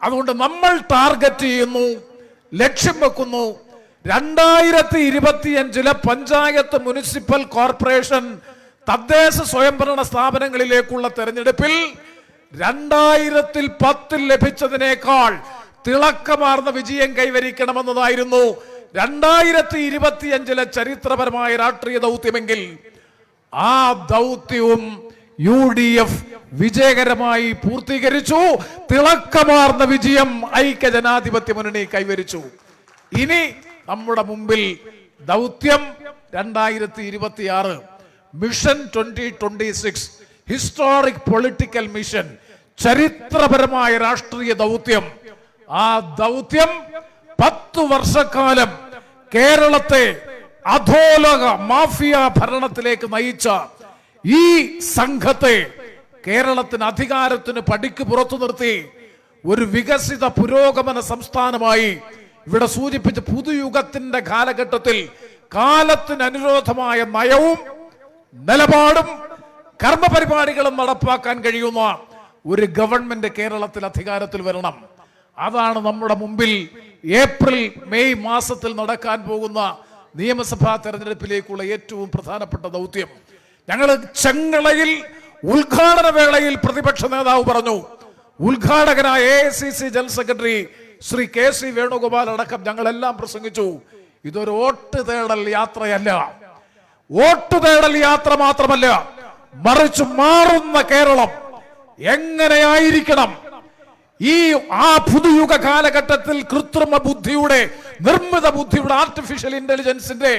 അതുകൊണ്ട് നമ്മൾ ടാർഗറ്റ് ചെയ്യുന്നു, ലക്ഷ്യം വെക്കുന്നു, 2025 പഞ്ചായത്ത്, മുനിസിപ്പൽ കോർപ്പറേഷൻ, തദ്ദേശ സ്വയംഭരണ സ്ഥാപനങ്ങളിലേക്കുള്ള തെരഞ്ഞെടുപ്പിൽ 2010 ലഭിച്ചതിനേക്കാൾ തിളക്കമാർന്ന വിജയം കൈവരിക്കണമെന്നതായിരുന്നു 2025 ചരിത്രപരമായ രാഷ്ട്രീയ ദൗത്യമെങ്കിൽ ആ ദൗത്യവും UDF വിജയകരമായി പൂർത്തീകരിച്ചു. തിളക്കമാർന്ന വിജയം ഐക്യജനാധിപത്യ മുന്നണി കൈവരിച്ചു. ഇനി നമ്മുടെ മുമ്പിൽ ദൗത്യം 2026, മിഷൻ 2026, ഹിസ്റ്റോറിക് പൊളിറ്റിക്കൽ മിഷൻ, ചരിത്രപരമായ രാഷ്ട്രീയ ദൗത്യം. ആ ദൗത്യം 10 വർഷക്കാലം കേരളത്തെ അധോലോക മാഫിയ ഭരണത്തിലേക്ക് നയിച്ച ഈ സംഘത്തെ കേരളത്തിന് അധികാരത്തിന് പടിക്ക് പുറത്തു നിർത്തി ഒരു വികസിത പുരോഗമന സംസ്ഥാനമായി ഇവിടെ സൂചിപ്പിച്ച പുതുയുഗത്തിന്റെ കാലഘട്ടത്തിൽ കാലത്തിന് അനുരോധമായ നയവും നിലപാടും കർമ്മപരിപാടികളും നടപ്പാക്കാൻ കഴിയുന്ന ഒരു ഗവൺമെന്റ് കേരളത്തിൽ അധികാരത്തിൽ വരണം. അതാണ് നമ്മുടെ മുമ്പിൽ ഏപ്രിൽ മെയ് മാസത്തിൽ നടക്കാൻ പോകുന്ന നിയമസഭാ തെരഞ്ഞെടുപ്പിലേക്കുള്ള ഏറ്റവും പ്രധാനപ്പെട്ട ദൗത്യം. ഞങ്ങൾ ചെങ്ങളയിൽ ഉദ്ഘാടന വേളയിൽ പ്രതിപക്ഷ നേതാവ് പറഞ്ഞു, ഉദ്ഘാടകനായ AICC general secretary Shri KC Venugopal അടക്കം ഞങ്ങളെല്ലാം പ്രസംഗിച്ചു, ഇതൊരു വോട്ട് തേടൽ യാത്രയല്ല, വോട്ട് തേടൽ യാത്ര മാത്രമല്ല, മറിച്ച് മാറുന്ന കേരളം എങ്ങനെയായിരിക്കണം, ആ പുതുയുഗ കാലഘട്ടത്തിൽ കൃത്രിമ ബുദ്ധിയുടെ, നിർമ്മിത ബുദ്ധിയുടെ, ആർട്ടിഫിഷ്യൽ ഇന്റലിജൻസിന്റെ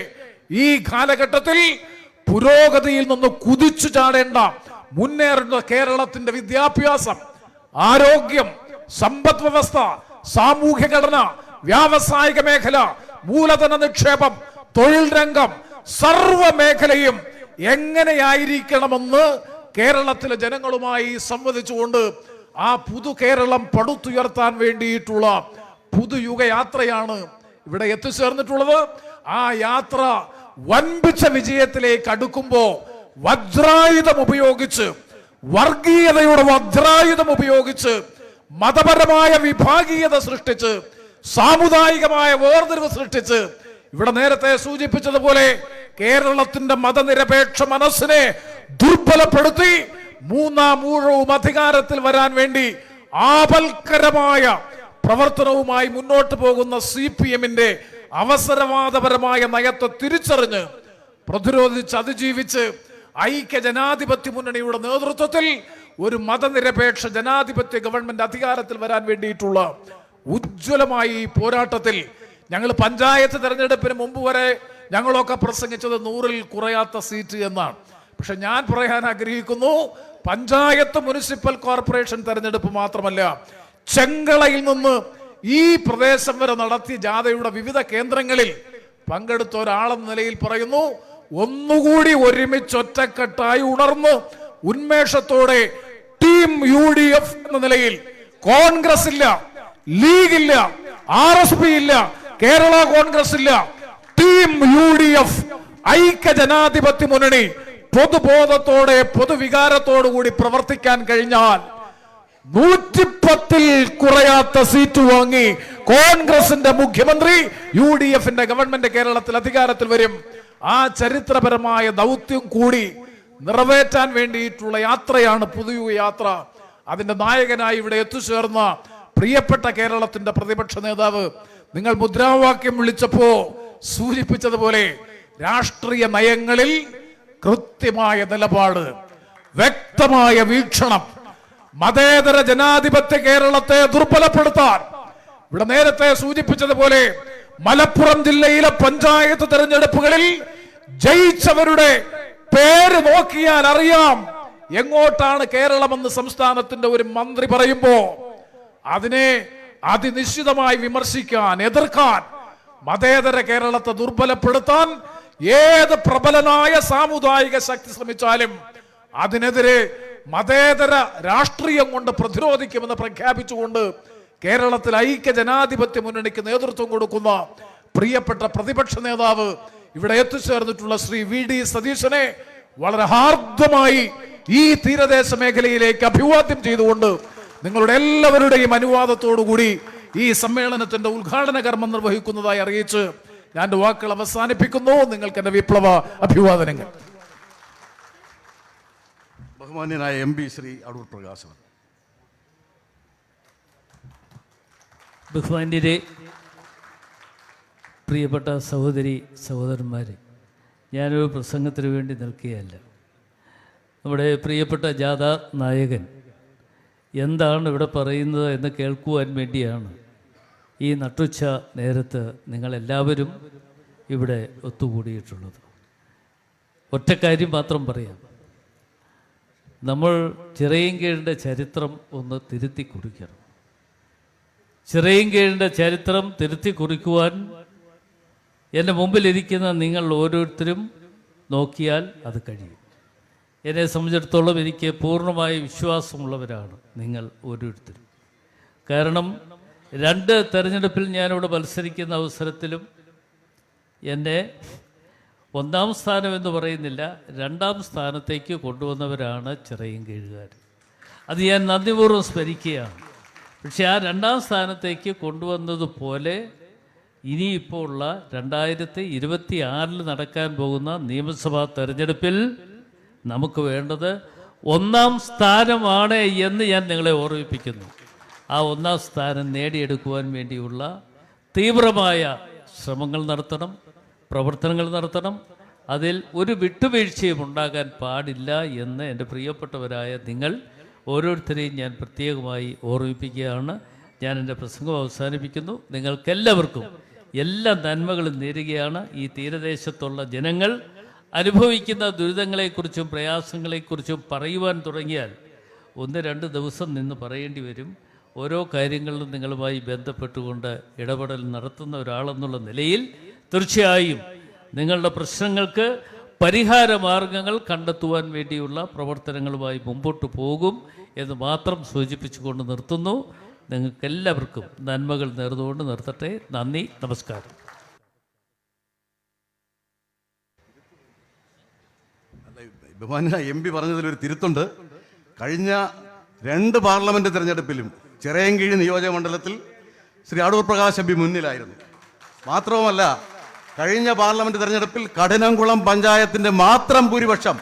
ഈ കാലഘട്ടത്തിൽ പുരോഗതിയിൽ നിന്ന് കുതിച്ചു ചാടേണ്ട, മുന്നേറുന്ന കേരളത്തിന്റെ വിദ്യാഭ്യാസം, ആരോഗ്യം, സമ്പദ് വ്യവസ്ഥ, സാമൂഹ്യ ഘടന, വ്യാവസായിക മേഖല, മൂലധന നിക്ഷേപം, തൊഴിൽ രംഗം, സർവ മേഖലയും എങ്ങനെയായിരിക്കണമെന്ന് കേരളത്തിലെ ജനങ്ങളുമായി സംവദിച്ചുകൊണ്ട് ആ പുതു കേരളം പടുത്തുയർത്താൻ വേണ്ടിയിട്ടുള്ള പുതുയുഗ യാത്രയാണ് ഇവിടെ എത്തിച്ചേർന്നിട്ടുള്ളത്. ആ യാത്ര വൻപിച്ച വിജയത്തിലേക്ക് അടുക്കുമ്പോ വജ്രായുധം ഉപയോഗിച്ച്, വർഗീയതയുടെ വജ്രായുധം ഉപയോഗിച്ച്, മതപരമായ വിഭാഗീയത സൃഷ്ടിച്ച്, സാമുദായികമായ വേർതിരിവ് സൃഷ്ടിച്ച്, ഇവിടെ നേരത്തെ സൂചിപ്പിച്ചതുപോലെ കേരളത്തിന്റെ മതനിരപേക്ഷ മനസ്സിനെ ദുർബലപ്പെടുത്തി 3ാം ഊഴവും അധികാരത്തിൽ വരാൻ വേണ്ടി ആപൽക്കരമായ പ്രവർത്തനവുമായി മുന്നോട്ട് പോകുന്ന CPMന്റെ അവസരവാദപരമായ നയത്തെ തിരിച്ചറിഞ്ഞ് പ്രതിരോധിച്ച് അതിജീവിച്ച് ഐക്യ ജനാധിപത്യ മുന്നണിയുടെ നേതൃത്വത്തിൽ ഒരു മതനിരപേക്ഷ ജനാധിപത്യ ഗവൺമെന്റ് അധികാരത്തിൽ വരാൻ വേണ്ടിയിട്ടുള്ള ഉജ്ജ്വലമായ ഈ പോരാട്ടത്തിൽ ഞങ്ങൾ പഞ്ചായത്ത് തെരഞ്ഞെടുപ്പിന് മുമ്പ് വരെ ഞങ്ങളൊക്കെ പ്രസംഗിച്ചത് 100ൽ കുറയാത്ത സീറ്റ് എന്നാണ്. പക്ഷെ ഞാൻ പറയാൻ ആഗ്രഹിക്കുന്നു, പഞ്ചായത്ത്, മുനിസിപ്പൽ കോർപ്പറേഷൻ തെരഞ്ഞെടുപ്പ് മാത്രമല്ല, ചെങ്കളയിൽ നിന്ന് ഈ പ്രദേശം വരെ നടത്തിയ ജാഥയുടെ വിവിധ കേന്ദ്രങ്ങളിൽ പങ്കെടുത്ത ഒരാളെന്ന നിലയിൽ പറയുന്നു, ഒന്നുകൂടി ഒരുമിച്ച് ഒറ്റക്കെട്ടായി ഉണർന്ന് ഉന്മേഷത്തോടെ ടീം UDF എന്ന നിലയിൽ കോൺഗ്രസ് ഇല്ല, ലീഗ് ഇല്ല, RSP ഇല്ല, കേരള കോൺഗ്രസ് ഇല്ല, ടീം UDF ഐക്യ ജനാധിപത്യ മുന്നണി പൊതുബോധത്തോടെ, പൊതുവികാരത്തോടു കൂടി പ്രവർത്തിക്കാൻ കഴിഞ്ഞാൽ 110ൽ കുറയാത്ത സീറ്റ് വാങ്ങി കോൺഗ്രസിന്റെ മുഖ്യമന്ത്രി, UDFന്റെ ഗവൺമെന്റ് കേരളത്തിൽ അധികാരത്തിൽ വരും. ആ ചരിത്രപരമായ ദൗത്യം കൂടി നിറവേറ്റാൻ വേണ്ടിയിട്ടുള്ള യാത്രയാണ് പുതുയുഗ യാത്ര. അതിന്റെ നായകനായി ഇവിടെ എത്തിച്ചേർന്ന പ്രിയപ്പെട്ട കേരളത്തിന്റെ പ്രതിപക്ഷ നേതാവ്, നിങ്ങൾ മുദ്രാവാക്യം വിളിച്ചപ്പോ സൂചിപ്പിച്ചതുപോലെ രാഷ്ട്രീയ നയങ്ങളിൽ കൃത്യമായ നിലപാട്, വ്യക്തമായ വീക്ഷണം, മതേതര ജനാധിപത്യ കേരളത്തെ ദുർബലപ്പെടുത്താൻ, ഇവിടെ നേരത്തെ സൂചിപ്പിച്ചതുപോലെ മലപ്പുറം ജില്ലയിലെ പഞ്ചായത്ത് തെരഞ്ഞെടുപ്പുകളിൽ ജയിച്ചവരുടെ പേര് നോക്കിയാൽ അറിയാം എങ്ങോട്ടാണ് കേരളമെന്ന് സംസ്ഥാനത്തിന്റെ ഒരു മന്ത്രി പറയുമ്പോ അതിനെ അതിനിശ്ചിതമായി വിമർശിക്കാൻ, എതിർക്കാൻ, മതേതര കേരളത്തെ ദുർബലപ്പെടുത്താൻ ഏത് പ്രബലനായ സാമുദായിക ശക്തി ശ്രമിച്ചാലും അതിനെതിരെ മതേതര രാഷ്ട്രീയം കൊണ്ട് പ്രതിരോധിക്കുമെന്ന് പ്രഖ്യാപിച്ചുകൊണ്ട് കേരളത്തിൽ ഐക്യ ജനാധിപത്യ മുന്നണിക്ക് നേതൃത്വം കൊടുക്കുന്ന പ്രിയപ്പെട്ട പ്രതിപക്ഷ നേതാവ് ഇവിടെ എത്തിച്ചേർന്നിട്ടുള്ള ശ്രീ VD സതീശനെ വളരെ ഹാർദമായി ഈ തീരദേശ മേഖലയിലേക്ക് അഭിവാദ്യം ചെയ്തുകൊണ്ട് നിങ്ങളുടെ എല്ലാവരുടെയും അനുവാദത്തോടുകൂടി ഈ സമ്മേളനത്തിന്റെ ഉദ്ഘാടന കർമ്മം നിർവഹിക്കുന്നതായി അറിയിച്ച് ഞാൻ എൻ്റെ വാക്കുകൾ അവസാനിപ്പിക്കുന്നു. നിങ്ങൾക്ക് എൻ്റെ വിപ്ലവ അഭിവാദനങ്ങൾ. ബഹുമാന്യനായ MP ശ്രീ അടൂർ പ്രകാശ്. ബഹുമാന്യരെ, പ്രിയപ്പെട്ട സഹോദരി സഹോദരന്മാരെ, ഞാനൊരു പ്രസംഗത്തിന് വേണ്ടി നിൽക്കുകയല്ല. നമ്മുടെ പ്രിയപ്പെട്ട ജാഥാ നായകൻ എന്താണ് ഇവിടെ പറയുന്നത് എന്ന് കേൾക്കുവാൻ വേണ്ടിയാണ് ഈ നട്ടുച്ച നേരത്ത് നിങ്ങളെല്ലാവരും ഇവിടെ ഒത്തുകൂടിയിട്ടുള്ളത്. ഒറ്റക്കാര്യം മാത്രം പറയാം. നമ്മൾ ചിറയൻകീഴിൻ്റെ ചരിത്രം ഒന്ന് തിരുത്തി കുറിക്കണം. ചിറയൻകീഴിൻ്റെ ചരിത്രം തിരുത്തി കുറിക്കുവാൻ എൻ്റെ മുമ്പിലിരിക്കുന്ന നിങ്ങൾ ഓരോരുത്തരും നോക്കിയാൽ അത് കഴിയും. എന്നെ സംബന്ധിച്ചിടത്തോളം എനിക്ക് പൂർണ്ണമായ വിശ്വാസമുള്ളവരാണ് നിങ്ങൾ ഓരോരുത്തരും. കാരണം 2 തെരഞ്ഞെടുപ്പിൽ ഞാനിവിടെ മത്സരിക്കുന്ന അവസരത്തിലും എന്നെ 1ാം സ്ഥാനം എന്ന് പറയുന്നില്ല, 2ാം സ്ഥാനത്തേക്ക് കൊണ്ടുവന്നവരാണ് ചിറയൻകീഴുകാർ. അത് ഞാൻ നന്ദിപൂർവ്വം സ്മരിക്കുകയാണ്. പക്ഷേ ആ 2ാം സ്ഥാനത്തേക്ക് കൊണ്ടുവന്നതുപോലെ ഇനിയിപ്പോൾ ഉള്ള 2026 നടക്കാൻ പോകുന്ന നിയമസഭാ തെരഞ്ഞെടുപ്പിൽ നമുക്ക് വേണ്ടത് 1ാം സ്ഥാനമാണ് എന്ന് ഞാൻ നിങ്ങളെ ഓർമ്മിപ്പിക്കുന്നു. ആ 1ാം സ്ഥാനം നേടിയെടുക്കുവാൻ വേണ്ടിയുള്ള തീവ്രമായ ശ്രമങ്ങൾ നടത്തണം, പ്രവർത്തനങ്ങൾ നടത്തണം. അതിൽ ഒരു വിട്ടുവീഴ്ചയും ഉണ്ടാകാൻ പാടില്ല എന്ന് എൻ്റെ പ്രിയപ്പെട്ടവരായ നിങ്ങൾ ഓരോരുത്തരെയും ഞാൻ പ്രത്യേകമായി ഓർമ്മിപ്പിക്കുകയാണ്. ഞാൻ എൻ്റെ പ്രസംഗം അവസാനിപ്പിക്കുന്നു. നിങ്ങൾക്കെല്ലാവർക്കും എല്ലാ നന്മകളും നേരുകയാണ്. ഈ തീരദേശത്തുള്ള ജനങ്ങൾ അനുഭവിക്കുന്ന ദുരിതങ്ങളെക്കുറിച്ചും പ്രയാസങ്ങളെക്കുറിച്ചും പറയുവാൻ തുടങ്ങിയാൽ 1-2 ദിവസം നിന്ന് പറയേണ്ടി വരും. ഓരോ കാര്യങ്ങളിലും നിങ്ങളുമായി ബന്ധപ്പെട്ടുകൊണ്ട് ഇടപെടൽ നടത്തുന്ന ഒരാളെന്നുള്ള നിലയിൽ തീർച്ചയായും നിങ്ങളുടെ പ്രശ്നങ്ങൾക്ക് പരിഹാര മാർഗങ്ങൾ കണ്ടെത്തുവാൻ വേണ്ടിയുള്ള പ്രവർത്തനങ്ങളുമായി മുമ്പോട്ട് പോകും എന്ന് മാത്രം സൂചിപ്പിച്ചുകൊണ്ട് നിർത്തുന്നു. നിങ്ങൾക്കെല്ലാവർക്കും നന്മകൾ നേർന്നുകൊണ്ട് നിർത്തട്ടെ. നന്ദി, നമസ്കാരം. ബഹുമാന്യനായ MP പറഞ്ഞതിലൊരു തിരുത്തുണ്ട്. കഴിഞ്ഞ 2 പാർലമെന്റ് തെരഞ്ഞെടുപ്പിലും ചിറയൻകീഴ് നിയോജക മണ്ഡലത്തിൽ ശ്രീ അടൂർ പ്രകാശ് MP മുന്നിലായിരുന്നു. മാത്രവുമല്ല, കഴിഞ്ഞ പാർലമെന്റ് തെരഞ്ഞെടുപ്പിൽ കഠിനംകുളം പഞ്ചായത്തിന്റെ മാത്രം ഭൂരിപക്ഷം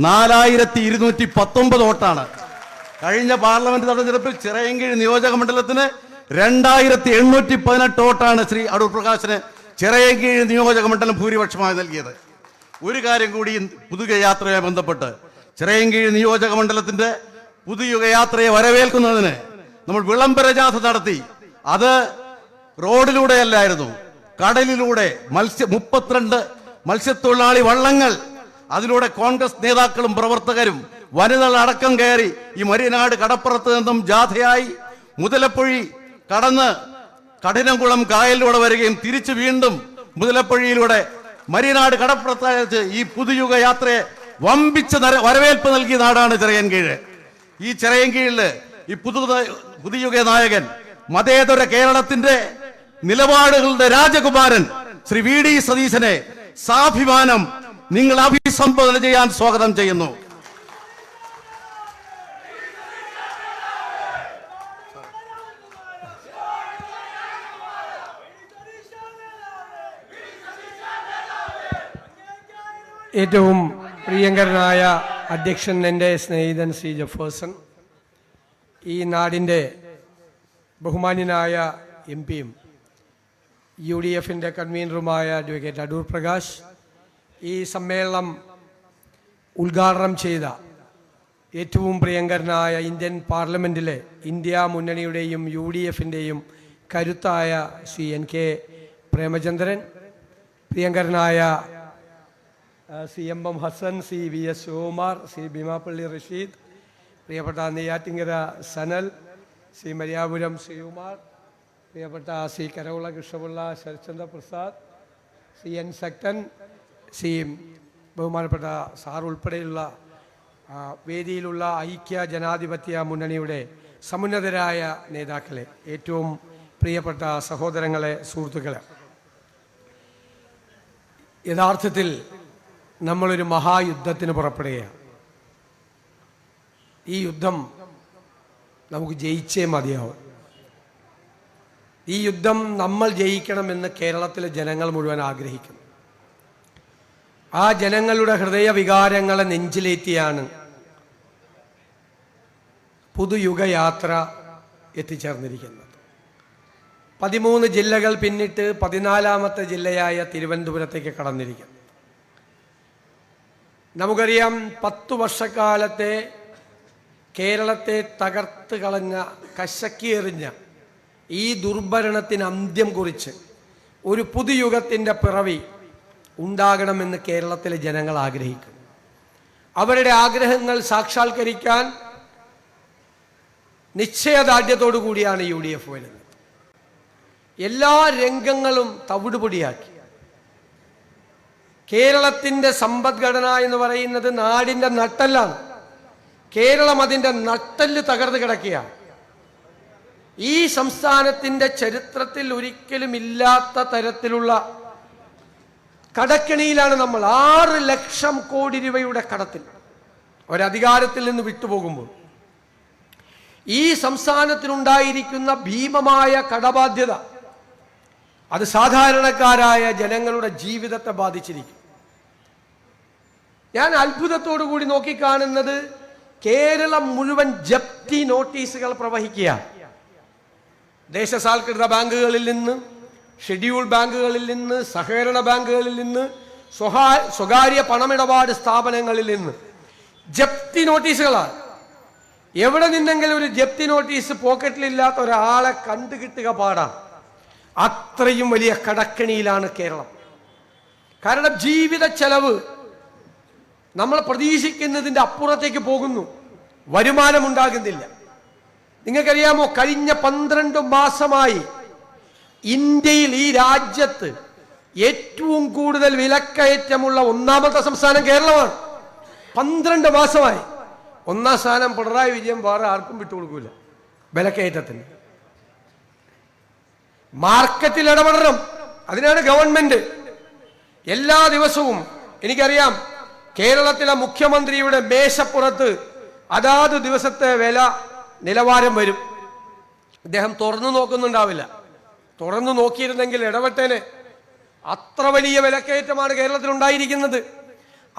4219 വോട്ടാണ്. കഴിഞ്ഞ പാർലമെന്റ് തെരഞ്ഞെടുപ്പിൽ ചിറയൻകീഴ് നിയോജക മണ്ഡലത്തിന് 2818 വോട്ടാണ് ശ്രീ അടൂർ പ്രകാശിന് ചിറയൻകീഴ് നിയോജക മണ്ഡലം ഭൂരിപക്ഷമായി നൽകിയത്. ഒരു കാര്യം കൂടി പുതുയുഗയാത്രയുമായി ബന്ധപ്പെട്ട്, ചിറയൻകീഴ് നിയോജക മണ്ഡലത്തിന്റെ പുതുയുഗയാത്രയെ വരവേൽക്കുന്നതിന് നമ്മൾ വിളംബര ജാഥ നടത്തി. അത് റോഡിലൂടെയല്ലായിരുന്നു, കടലിലൂടെ 32 മത്സ്യത്തൊഴിലാളി വള്ളങ്ങൾ, അതിലൂടെ കോൺഗ്രസ് നേതാക്കളും പ്രവർത്തകരും വനിതകൾ അടക്കം കയറി ഈ മരിയനാട് കടപ്പുറത്ത് നിന്നും ജാഥയായി മുതലപ്പൊഴി കടന്ന് കഠിനംകുളം കായലിലൂടെ വരികയും തിരിച്ച് വീണ്ടും മുതലപ്പൊഴിയിലൂടെ മരിയനാട് കടപ്പുറത്ത് ഈ പുതുയുഗ യാത്രയെ വമ്പിച്ച വരവേൽപ്പ് നൽകിയ നാടാണ് ചിറയൻകീഴ്. ഈ ചിറയൻകീഴില് ഈ പുതുയുഗ നായകൻ, മതേതര കേരളത്തിന്റെ നിലപാടുകളുടെ രാജകുമാരൻ ശ്രീ VD സതീശനെ സാഭിമാനം നിങ്ങൾ അഭിസംബോധന ചെയ്യാൻ സ്വാഗതം ചെയ്യുന്നു. ഏറ്റവും പ്രിയങ്കരനായ അധ്യക്ഷൻ, എൻ്റെ സ്നേഹിതൻ ശ്രീ ജഫേഴ്സൺ, ഈ നാടിൻ്റെ ബഹുമാന്യനായ MP-യും UDF-ൻ്റെ കൺവീനറുമായ അഡ്വക്കേറ്റ് അടൂർ പ്രകാശ്, ഈ സമ്മേളനം ഉദ്ഘാടനം ചെയ്ത ഏറ്റവും പ്രിയങ്കരനായ ഇന്ത്യൻ പാർലമെൻറ്റിലെ ഇന്ത്യ മുന്നണിയുടെയും UDF-ൻ്റെയും കരുത്തായ ശ്രീ NK പ്രേമചന്ദ്രൻ, പ്രിയങ്കരനായ CMM ഹസൻ, ശ്രീ VS ശിവകുമാർ, ശ്രീ ഭീമാപ്പള്ളി റഷീദ്, പ്രിയപ്പെട്ട നെയ്യാറ്റിങ്കര സനൽ, ശ്രീ മരിയാപുരം ശ്രീകുമാർ, പ്രിയപ്പെട്ട ശ്രീ കരകുള കൃഷ്ണപിള്ള, ശരത്ചന്ദ്ര പ്രസാദ്, ശ്രീ N ശക്തൻ, ശ്രീ ബഹുമാനപ്പെട്ട സാർ ഉൾപ്പെടെയുള്ള വേദിയിലുള്ള ഐക്യ ജനാധിപത്യ മുന്നണിയുടെ സമുന്നതരായ നേതാക്കളെ, ഏറ്റവും പ്രിയപ്പെട്ട സഹോദരങ്ങളെ, സുഹൃത്തുക്കളെ, യഥാർത്ഥത്തിൽ നമ്മളൊരു മഹായുദ്ധത്തിന് പുറപ്പെടുകയാണ്. ഈ യുദ്ധം നമുക്ക് ജയിച്ചേ മതിയാവും. ഈ യുദ്ധം നമ്മൾ ജയിക്കണമെന്ന് കേരളത്തിലെ ജനങ്ങൾ മുഴുവൻ ആഗ്രഹിക്കുന്നു. ആ ജനങ്ങളുടെ ഹൃദയവികാരങ്ങളെ നെഞ്ചിലേറ്റിയാണ് പുതുയുഗയാത്ര എത്തിച്ചേർന്നിരിക്കുന്നത്. 13 ജില്ലകൾ പിന്നിട്ട് 14ാമത്തെ ജില്ലയായ തിരുവനന്തപുരത്തേക്ക് കടന്നിരിക്കുന്നു. നമുക്കറിയാം, 10 വർഷക്കാലത്തെ കേരളത്തെ തകർത്ത് കളഞ്ഞ, കശക്കിയെറിഞ്ഞ ഈ ദുർഭരണത്തിന് അന്ത്യം കുറിച്ച് ഒരു പുതുയുഗത്തിൻ്റെ പിറവി ഉണ്ടാകണമെന്ന് കേരളത്തിലെ ജനങ്ങൾ ആഗ്രഹിക്കുന്നു. അവരുടെ ആഗ്രഹങ്ങൾ സാക്ഷാത്കരിക്കാൻ നിശ്ചയദാർഢ്യത്തോടു കൂടിയാണ് UDF വരുന്നത്. എല്ലാ രംഗങ്ങളും തവിടുപൊടിയാക്കി. കേരളത്തിൻ്റെ സമ്പദ്ഘടന എന്ന് പറയുന്നത് നാടിൻ്റെ നട്ടെല്ലാണ്. കേരളം അതിൻ്റെ നട്ടെല്ല് തകർന്നു കിടക്കുകയാണ്. ഈ സംസ്ഥാനത്തിൻ്റെ ചരിത്രത്തിൽ ഒരിക്കലും ഇല്ലാത്ത തരത്തിലുള്ള കടക്കെണിയിലാണ് നമ്മൾ. 6 ലക്ഷം കോടി രൂപയുടെ കടത്തിൽ ഒരധികാരത്തിൽ നിന്ന് വിട്ടുപോകുമ്പോൾ ഈ സംസ്ഥാനത്തിനുണ്ടായിരിക്കുന്ന ഭീമമായ കടബാധ്യത അത് സാധാരണക്കാരായ ജനങ്ങളുടെ ജീവിതത്തെ ബാധിച്ചിരിക്കും. ഞാൻ അത്ഭുതത്തോടു കൂടി നോക്കിക്കാണുന്നത് കേരളം മുഴുവൻ ജപ്തി നോട്ടീസുകൾ പ്രവഹിക്കുക. ദേശസാൽകൃത ബാങ്കുകളിൽ നിന്ന്, ഷെഡ്യൂൾ ബാങ്കുകളിൽ നിന്ന്, സഹകരണ ബാങ്കുകളിൽ നിന്ന്, സ്വകാര്യ പണമിടപാട് സ്ഥാപനങ്ങളിൽ നിന്ന് ജപ്തി നോട്ടീസുകളാണ്. എവിടെ നിന്നെങ്കിലും ഒരു ജപ്തി നോട്ടീസ് പോക്കറ്റിലില്ലാത്ത ഒരാളെ കണ്ടുകിട്ടുക പാടാം. അത്രയും വലിയ കടക്കെണിയിലാണ് കേരളം. കാരണം ജീവിത ചെലവ് നമ്മൾ പ്രതീക്ഷിക്കുന്നതിൻ്റെ അപ്പുറത്തേക്ക് പോകുന്നു. വരുമാനമുണ്ടാകുന്നില്ല. നിങ്ങൾക്കറിയാമോ, കഴിഞ്ഞ 12 മാസമായി ഇന്ത്യയിൽ, ഈ രാജ്യത്ത് ഏറ്റവും കൂടുതൽ വിലക്കയറ്റമുള്ള 1ാമത്തെ സംസ്ഥാനം കേരളമാണ്. 12 മാസമായി. 1ാം സ്ഥാനം പിണറായി വിജയൻ വേറെ ആർക്കും വിട്ടുകൊടുക്കൂല വിലക്കയറ്റത്തിന്. മാർക്കറ്റിൽ ഇടപെടണം. അതിനാണ് ഗവൺമെന്റ് എല്ലാ ദിവസവും, എനിക്കറിയാം, കേരളത്തിലെ മുഖ്യമന്ത്രിയുടെ മേശപ്പുറത്ത് അതാത് ദിവസത്തെ വില നിലവാരം വരും. അദ്ദേഹം തുറന്നു നോക്കുന്നുണ്ടാവില്ല. തുറന്നു നോക്കിയിരുന്നെങ്കിൽ ഇടപെട്ടേനെ. അത്ര വലിയ വിലക്കയറ്റമാണ് കേരളത്തിൽ ഉണ്ടായിരിക്കുന്നത്.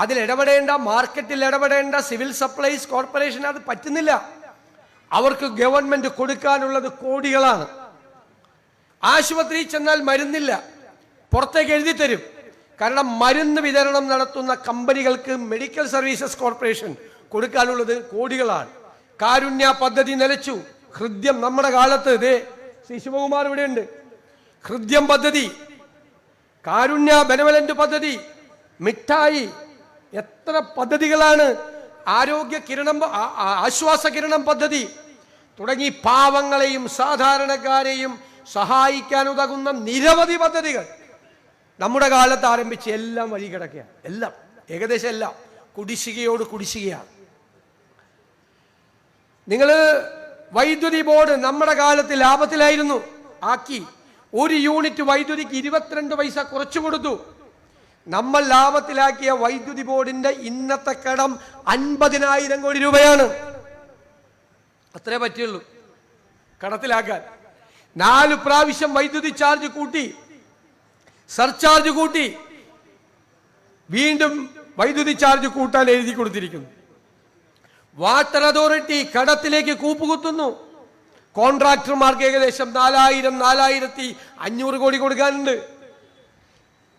അതിൽ ഇടപെടേണ്ട, മാർക്കറ്റിൽ ഇടപെടേണ്ട സിവിൽ സപ്ലൈസ് കോർപ്പറേഷൻ അത് പറ്റുന്നില്ല. അവർക്ക് ഗവൺമെന്റ് കൊടുക്കാനുള്ളത് കോടികളാണ്. ആശുപത്രിയിൽ ചെന്നാൽ മരുന്നില്ല, പുറത്തേക്ക് എഴുതി തരും. കാരണം മരുന്ന് വിതരണം നടത്തുന്ന കമ്പനികൾക്ക് മെഡിക്കൽ സർവീസസ് കോർപ്പറേഷൻ കൊടുക്കാനുള്ളത് കോടികളാണ്. കാരുണ്യ പദ്ധതി നിലച്ചു. ഹൃദ്യം, നമ്മുടെ കാലത്ത് ശ്രീ ശിവകുമാർ ഇവിടെയുണ്ട്. ഹൃദ്യം പദ്ധതി, കാരുണ്യ ബെനവലന്റ് പദ്ധതി, മിഠായി, എത്ര പദ്ധതികളാണ്. ആരോഗ്യ കിരണം, ആശ്വാസ കിരണം പദ്ധതി തുടങ്ങി പാവങ്ങളെയും സാധാരണക്കാരെയും സഹായിക്കാൻ ഉതകുന്ന നിരവധി പദ്ധതികൾ നമ്മുടെ കാലത്ത് ആരംഭിച്ച് എല്ലാം വഴി കിടക്കുകയാണ്. എല്ലാം, ഏകദേശം എല്ലാം കുടിശ്ശികയോട് കുടിശ്ശികയാണ്. നിങ്ങൾ വൈദ്യുതി ബോർഡ് നമ്മുടെ കാലത്ത് ലാഭത്തിലായിരുന്നു, ആക്കി. 1 യൂണിറ്റ് വൈദ്യുതിക്ക് 22 പൈസ കുറച്ചു കൊടുത്തു. നമ്മൾ ലാഭത്തിലാക്കിയ വൈദ്യുതി ബോർഡിന്റെ ഇന്നത്തെ കടം 50,000 കോടി രൂപയാണ്. അത്രേ പറ്റുള്ളൂ കടത്തിലാക്കാൻ. 4 പ്രാവശ്യം വൈദ്യുതി ചാർജ് കൂട്ടി, സർചാർജ് കൂട്ടി, വീണ്ടും വൈദ്യുതി ചാർജ് കൂട്ടാൻ എഴുതി കൊടുത്തിരിക്കുന്നു. Water authority കടത്തിലേക്ക് കൂപ്പുകുത്തുന്നു. കോൺട്രാക്ടർമാർക്ക് ഏകദേശം 4,500 കോടി കൊടുക്കാനുണ്ട്.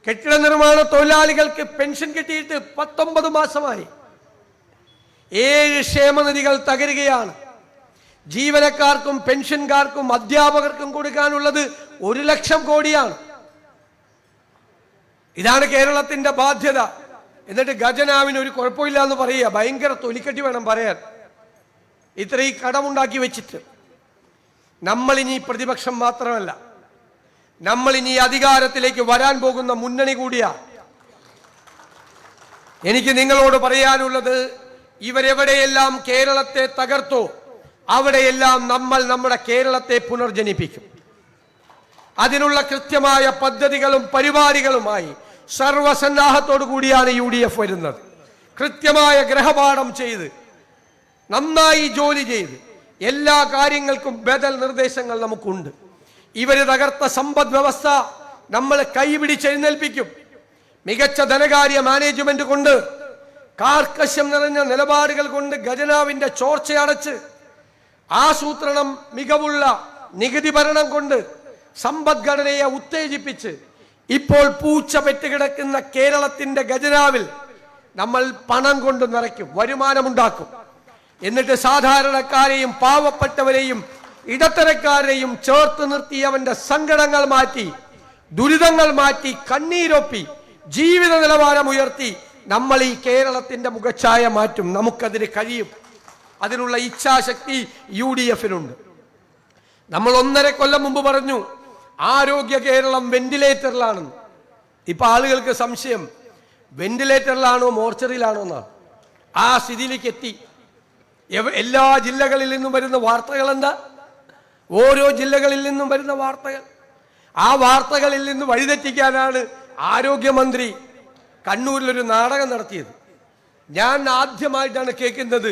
കെട്ടിട നിർമ്മാണ തൊഴിലാളികൾക്ക് പെൻഷൻ കിട്ടിയിട്ട് 19 മാസമായി. 7 ക്ഷേമനിധികൾ തകരുകയാണ്. ജീവനക്കാർക്കും പെൻഷൻകാർക്കും അധ്യാപകർക്കും കൊടുക്കാനുള്ളത് 1 ലക്ഷം കോടിയാണ്. ഇതാണ് കേരളത്തിന്റെ ബാധ്യത. എന്നിട്ട് ഖജനാവിന് ഒരു കുഴപ്പമില്ല എന്ന് പറയുക. ഭയങ്കര തൊലിക്കട്ടി വേണം പറയാൻ. ഇത്രയും കടമുണ്ടാക്കി വെച്ചിട്ട് നമ്മളിനി പ്രതിപക്ഷം മാത്രമല്ല, നമ്മളിനി അധികാരത്തിലേക്ക് വരാൻ പോകുന്ന മുന്നണി കൂടിയാ. എനിക്ക് നിങ്ങളോട് പറയാനുള്ളത്, ഇവരെവിടെയെല്ലാം കേരളത്തെ തകർത്തോ അവിടെയെല്ലാം നമ്മൾ നമ്മുടെ കേരളത്തെ പുനർജനിപ്പിക്കും. അതിനുള്ള കൃത്യമായ പദ്ധതികളും പരിപാടികളുമായി സർവസന്നാഹത്തോടു കൂടിയാണ് UDF വരുന്നത്. കൃത്യമായ ഗ്രഹപാഠം ചെയ്ത് നന്നായി ജോലി ചെയ്ത് എല്ലാ കാര്യങ്ങൾക്കും ബദൽ നിർദ്ദേശങ്ങൾ നമുക്കുണ്ട്. ഇവര് തകർത്ത സമ്പദ് വ്യവസ്ഥ നമ്മൾ കൈപിടിച്ചെഴുന്നേൽപ്പിക്കും. മികച്ച ധനകാര്യ മാനേജ്മെന്റ് കൊണ്ട്, കാർക്കശ്യം നിറഞ്ഞ നിലപാടുകൾ കൊണ്ട് ഖജനാവിന്റെ ചോർച്ചയടച്ച്, ആസൂത്രണം മികവുള്ള നികുതി ഭരണം കൊണ്ട് സമ്പദ്ഘടനയെ ഉത്തേജിപ്പിച്ച് ഇപ്പോൾ പൂച്ച പെറ്റുകിടക്കുന്ന കേരളത്തിന്റെ ഖജനാവിൽ നമ്മൾ പണം കൊണ്ട് നിറയ്ക്കും, വരുമാനമുണ്ടാക്കും. എന്നിട്ട് സാധാരണക്കാരെയും പാവപ്പെട്ടവരെയും ഇടത്തരക്കാരെയും ചേർത്ത് നിർത്തി അവന്റെ സങ്കടങ്ങൾ മാറ്റി, ദുരിതങ്ങൾ മാറ്റി, കണ്ണീരൊപ്പി, ജീവിത നിലവാരം ഉയർത്തി നമ്മൾ ഈ കേരളത്തിന്റെ മുഖച്ഛായ മാറ്റും. നമുക്കതിന് കഴിയും. അതിനുള്ള ഇച്ഛാശക്തി UDF-നുണ്ട്. നമ്മൾ 1.5 കൊല്ലം മുമ്പ് പറഞ്ഞു ആരോഗ്യ കേരളം വെന്റിലേറ്ററിലാണെന്ന്. ഇപ്പൊ ആളുകൾക്ക് സംശയം, വെന്റിലേറ്ററിലാണോ മോർച്ചറിയിലാണോ എന്നാണ്. ആ സ്ഥിതിയിലേക്ക് എത്തി. എല്ലാ ജില്ലകളിൽ നിന്നും വരുന്ന വാർത്തകൾ എന്താ? ഓരോ ജില്ലകളിൽ നിന്നും വരുന്ന വാർത്തകൾ. ആ വാർത്തകളിൽ നിന്ന് വഴിതെറ്റിക്കാനാണ് ആരോഗ്യമന്ത്രി കണ്ണൂരിലൊരു നാടകം നടത്തിയത്. ഞാൻ ആദ്യമായിട്ടാണ് കേൾക്കുന്നത്